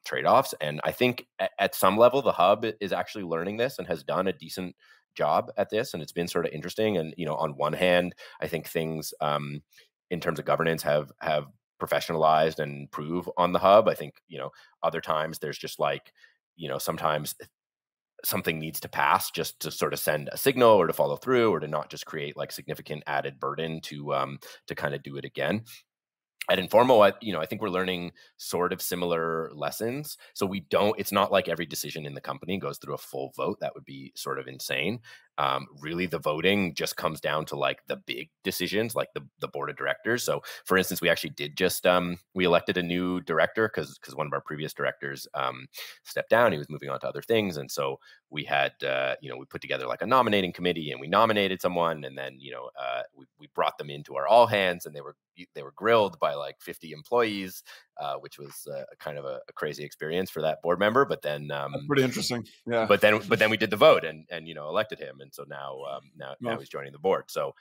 trade-offs. And I think at some level the hub is actually learning this and has done a decent job at this, and it's been sort of interesting. And on one hand, I think things in terms of governance have professionalized and improve on the hub. I think other times there's just sometimes something needs to pass just to sort of send a signal or to follow through, or to not just create significant added burden to kind of do it again. At Informal, I think we're learning sort of similar lessons. So it's not like every decision in the company goes through a full vote. That would be sort of insane. Really, the voting just comes down to the big decisions, like the board of directors. So, for instance, we actually did just we elected a new director because one of our previous directors stepped down. He was moving on to other things, and so we had we put together a nominating committee, and we nominated someone, and then we brought them into our all hands, and they were grilled by 50 employees, which was kind of a crazy experience for that board member. But then that's pretty interesting. Yeah. But then we did the vote and elected him, and so now he's joining the board. So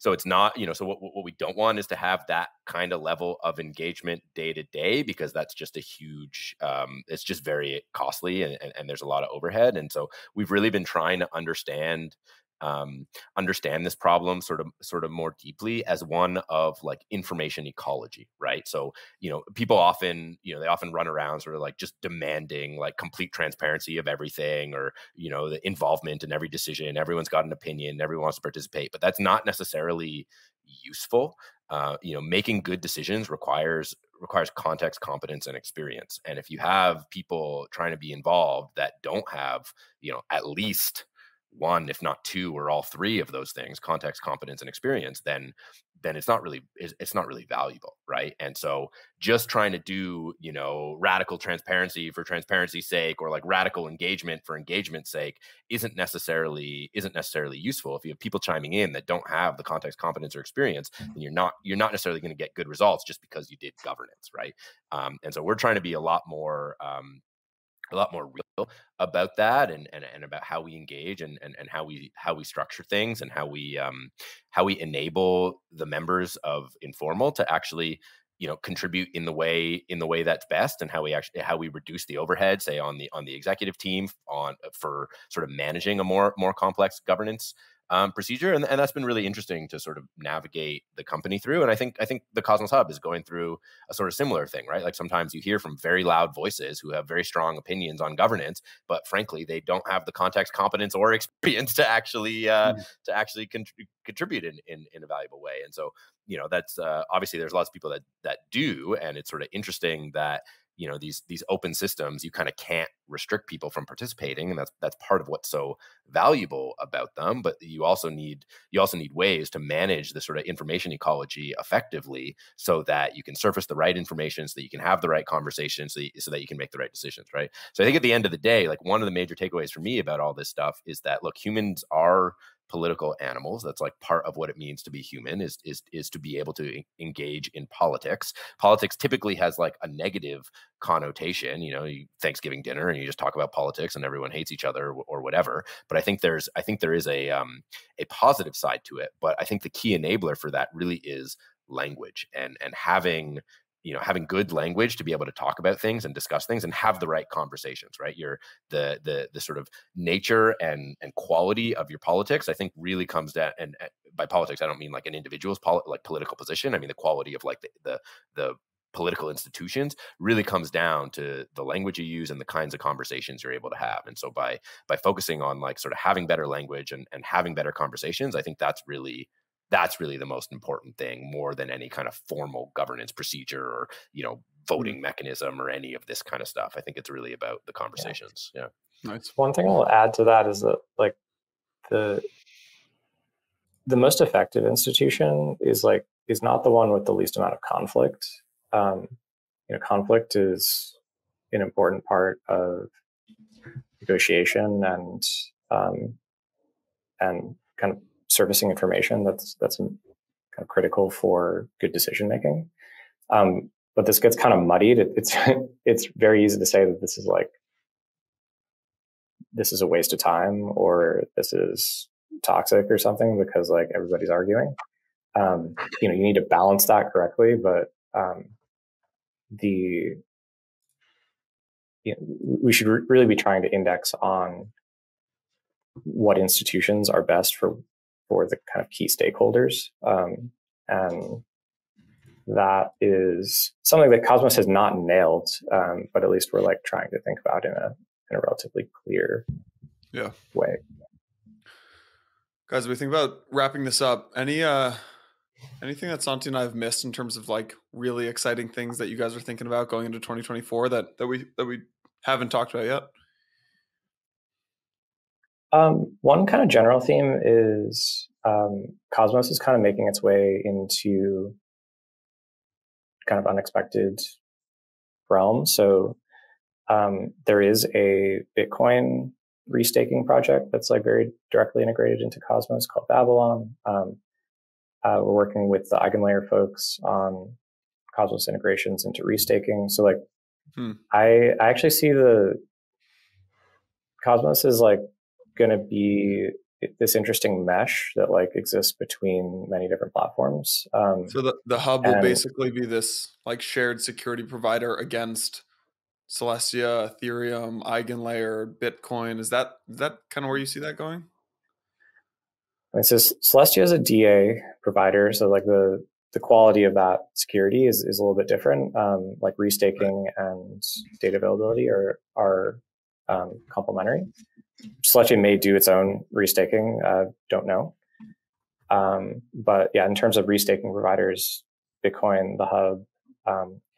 it's not so what we don't want is to have that kind of level of engagement day to day, because that's just a huge it's just very costly, and there's a lot of overhead. And so we've really been trying to understand this problem sort of more deeply as one of information ecology, right? So people often they often run around sort of just demanding complete transparency of everything, or the involvement in every decision. Everyone's got an opinion, everyone wants to participate, but that's not necessarily useful. Making good decisions requires context, competence, and experience. And if you have people trying to be involved that don't have at least one, if not two, or all three of those things, context, competence, and experience, then it's not really valuable, right? And so just trying to do radical transparency for transparency's sake, or radical engagement for engagement's sake isn't necessarily useful. If you have people chiming in that don't have the context, competence, or experience, then you're not necessarily going to get good results just because you did governance, right? And so we're trying to be a lot more real about that, and about how we engage, and how we structure things, and how we enable the members of Informal to actually contribute in the way that's best, and how we reduce the overhead, say on the executive team for sort of managing a more complex governance procedure. And that's been really interesting to sort of navigate the company through. And I think the Cosmos Hub is going through a sort of similar thing, right? Sometimes you hear from very loud voices who have very strong opinions on governance, but frankly, they don't have the context, competence, or experience to actually contribute in a valuable way. And so, that's obviously there's lots of people that do, and it's sort of interesting that these open systems, you kind of can't restrict people from participating, and that's part of what's so valuable about them. But you also need ways to manage the sort of information ecology effectively, so that you can surface the right information, so that you can have the right conversations, so that you can make the right decisions, right? So I think at the end of the day, one of the major takeaways for me about all this stuff is that, look, humans are political animals. That's like part of what it means to be human, is to be able to engage in politics. Politics typically has like a negative connotation, you know, Thanksgiving dinner and you just talk about politics and everyone hates each other or whatever. But I think there is a positive side to it. But I think the key enabler for that really is language, and having, you know, having good language to be able to talk about things and discuss things and have the right conversations, right? The sort of nature and quality of your politics, I think, really comes down, and by politics I don't mean like an individual's political position. I mean the quality of like the political institutions really comes down to the language you use and the kinds of conversations you're able to have. And so by focusing on like sort of having better language and having better conversations, I think that's really the most important thing, more than any kind of formal governance procedure or, you know, voting mechanism or any of this kind of stuff. I think it's really about the conversations. Yeah. Nice. One thing I'll add to that is that like the most effective institution is not the one with the least amount of conflict. You know, conflict is an important part of negotiation and kind of surfacing information that's kind of critical for good decision making. But this gets kind of muddied. It's very easy to say that this is a waste of time or this is toxic or something because like everybody's arguing. You know, you need to balance that correctly, but we should really be trying to index on what institutions are best for the kind of key stakeholders. And that is something that Cosmos has not nailed, but at least we're like trying to think about in a relatively clear way. Guys, we think about wrapping this up. Anything that Santi and I have missed in terms of like really exciting things that you guys are thinking about going into 2024 that we haven't talked about yet? One kind of general theme is Cosmos is kind of making its way into kind of unexpected realms. So there is a Bitcoin restaking project that's like very directly integrated into Cosmos called Babylon. We're working with the Eigenlayer folks on Cosmos integrations into restaking. So like I actually see the Cosmos is like going to be this interesting mesh that like exists between many different platforms. So the hub will basically be this like shared security provider against Celestia, Ethereum, Eigenlayer, Bitcoin. Is that kind of where you see that going? I mean, so Celestia is a DA provider, so like the quality of that security is a little bit different. Like restaking and data availability are complementary. Celestia may do its own restaking, don't know. But yeah, in terms of restaking providers, Bitcoin, the hub,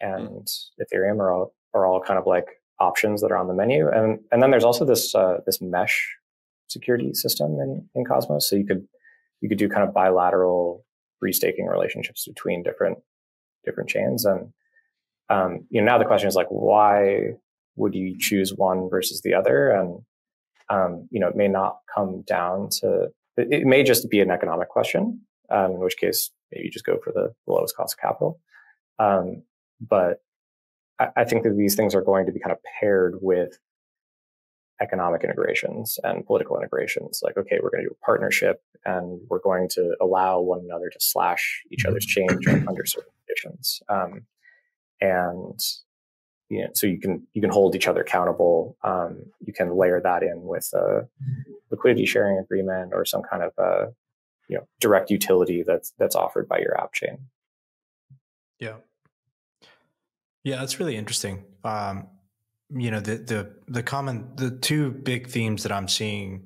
and Ethereum are all kind of like options that are on the menu. And then there's also this mesh security system in Cosmos. So you could do kind of bilateral restaking relationships between different chains. And you know, now the question is like, why would you choose one versus the other? And you know, it may not come down to, it may just be an economic question, in which case maybe you just go for the lowest cost of capital. But I think that these things are going to be kind of paired with economic integrations and political integrations. Like, okay, we're going to do a partnership and we're going to allow one another to slash each other's change under certain conditions. And you know, so you can hold each other accountable. You can layer that in with a liquidity sharing agreement or some kind of you know, direct utility that's offered by your app chain. Yeah, that's really interesting. You know, the two big themes that I'm seeing,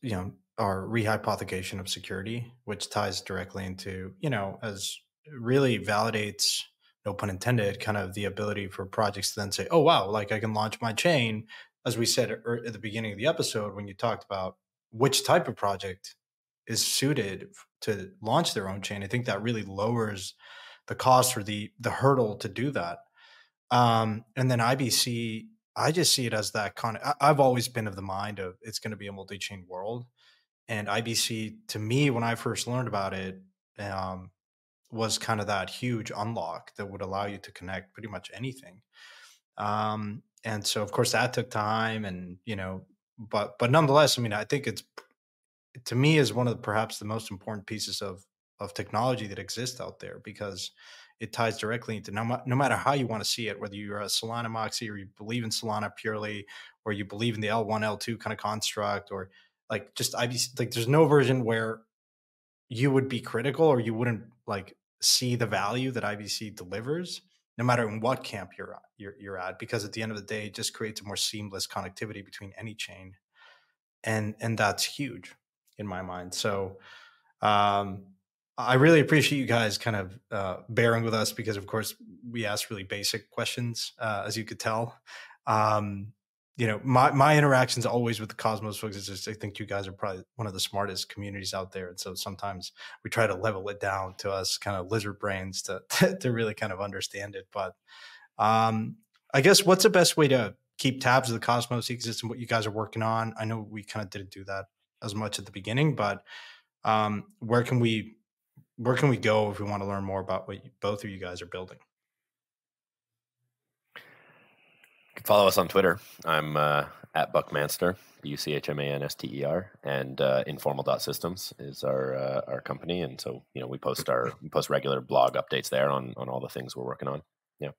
you know, are rehypothecation of security, which ties directly into, you know, as really validates, no pun intended, kind of the ability for projects to then say, oh, wow, like I can launch my chain. As we said at the beginning of the episode, when you talked about which type of project is suited to launch their own chain, I think that really lowers the cost or the hurdle to do that. And then IBC, I just see it as that kind of, I've always been of the mind of it's going to be a multi-chain world. And IBC, to me, when I first learned about it, was kind of that huge unlock that would allow you to connect pretty much anything. And so, of course, that took time, and but nonetheless, I mean, I think it's, to me, is one of perhaps the most important pieces of technology that exists out there, because it ties directly into no matter how you want to see it, whether you're a Solana Moxie or you believe in Solana purely, or you believe in the L1, L2 kind of construct, or like just IBC. Like, there's no version where you would be critical or you wouldn't like see the value that IBC delivers, no matter in what camp you're at, because at the end of the day, it just creates a more seamless connectivity between any chain, and that's huge in my mind. So I really appreciate you guys kind of bearing with us, because of course we asked really basic questions, as you could tell. My interactions always with the Cosmos folks is just, I think you guys are probably one of the smartest communities out there. And so sometimes we try to level it down to us kind of lizard brains to really kind of understand it. But I guess, what's the best way to keep tabs of the Cosmos ecosystem, what you guys are working on? I know we kind of didn't do that as much at the beginning, but where can we go if we want to learn more about what both of you guys are building? You can follow us on Twitter. I'm at Buckmanster, Buchmanster, and informal.systems is our company. And so, we post regular blog updates there on all the things we're working on. Yeah.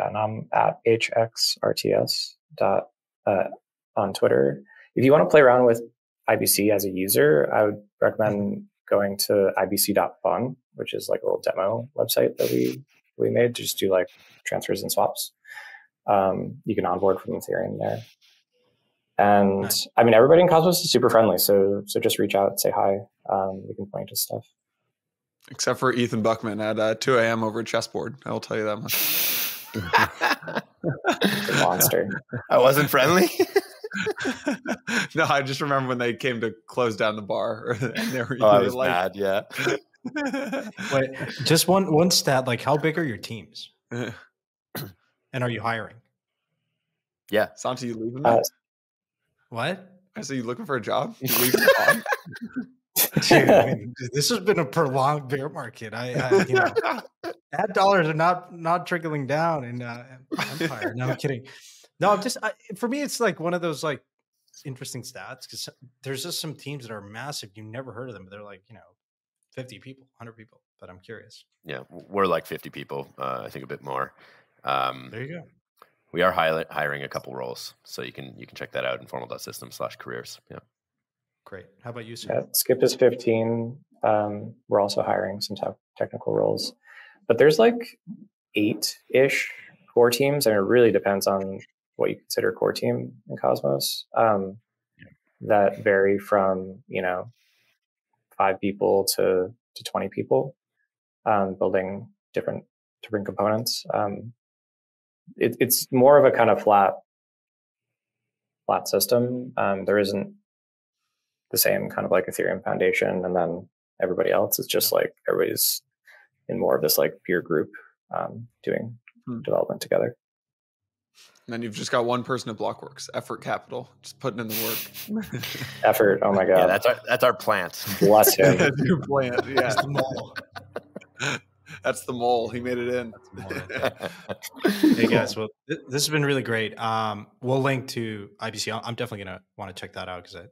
And I'm at hxrts on Twitter. If you want to play around with IBC as a user, I would recommend going to ibc.fun, which is like a little demo website that we made to just do like transfers and swaps. You can onboard from Ethereum there. And nice. I mean, everybody in Cosmos is super friendly. So just reach out, say hi. We can point to stuff. Except for Ethan Buchman at 2 a.m. over at Chessboard. I will tell you that much. Monster. I wasn't friendly. No, I just remember when they came to close down the bar. And they were, I was mad, yeah. Wait, just one stat, like how big are your teams? And are you hiring? Yeah. Santi, you leaving that? What? I said, you looking for a job? You leaving the job? Dude, I mean, this has been a prolonged bear market. Ad dollars are not trickling down in Empire. No, I'm kidding. No, for me, it's like one of those like interesting stats, because there's just some teams that are massive. You never heard of them, but they're like 50 people, 100 people. But I'm curious. Yeah, we're like 50 people. I think a bit more. There you go. We are hiring a couple roles, so you can check that out, informal.systems/careers. Yeah. Great. How about you, Sam? Yeah, Skip is 15. We're also hiring some technical roles, but there's like 8-ish core teams, and it really depends on what you consider core team in Cosmos. That vary from 5 people to 20 people, building different components. It's more of a kind of flat system. There isn't the same kind of like Ethereum Foundation and then everybody else. It's just like everybody's in more of this like peer group doing development together. And then you've just got one person at Blockworks, effort capital, just putting in the work. Effort, oh my God. Yeah, that's our plant. Bless him. That's your plant, yeah. That's the mole. That's the mole. He made it in. Hey guys, well, this has been really great. We'll link to IBC. I'm definitely going to want to check that out, because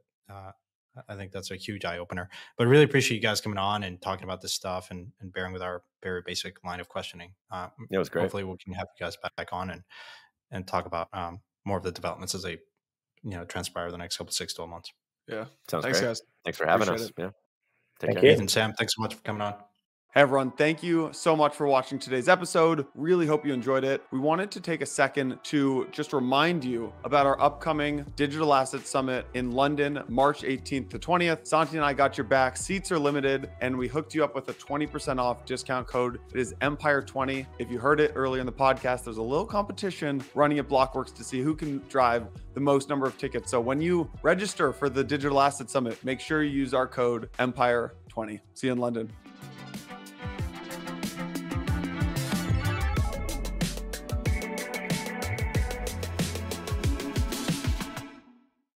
I think that's a huge eye opener. But really appreciate you guys coming on and talking about this stuff and bearing with our very basic line of questioning. It was great. Hopefully we can have you guys back on and talk about more of the developments as they transpire the next couple 6 to 12 months. Yeah. Sounds Thanks, great. guys. Thanks for having Appreciate us. it. Yeah. Thank care. you. Ethan, Sam, thanks so much for coming on. Hey everyone, thank you so much for watching today's episode. Really hope you enjoyed it. We wanted to take a second to just remind you about our upcoming Digital Asset Summit in London, March 18th to 20th. Santi and I got your back. Seats are limited, and we hooked you up with a 20% off discount code. It is Empire20. If you heard it earlier in the podcast, there's a little competition running at Blockworks to see who can drive the most number of tickets. So when you register for the Digital Asset Summit, make sure you use our code Empire20. See you in London.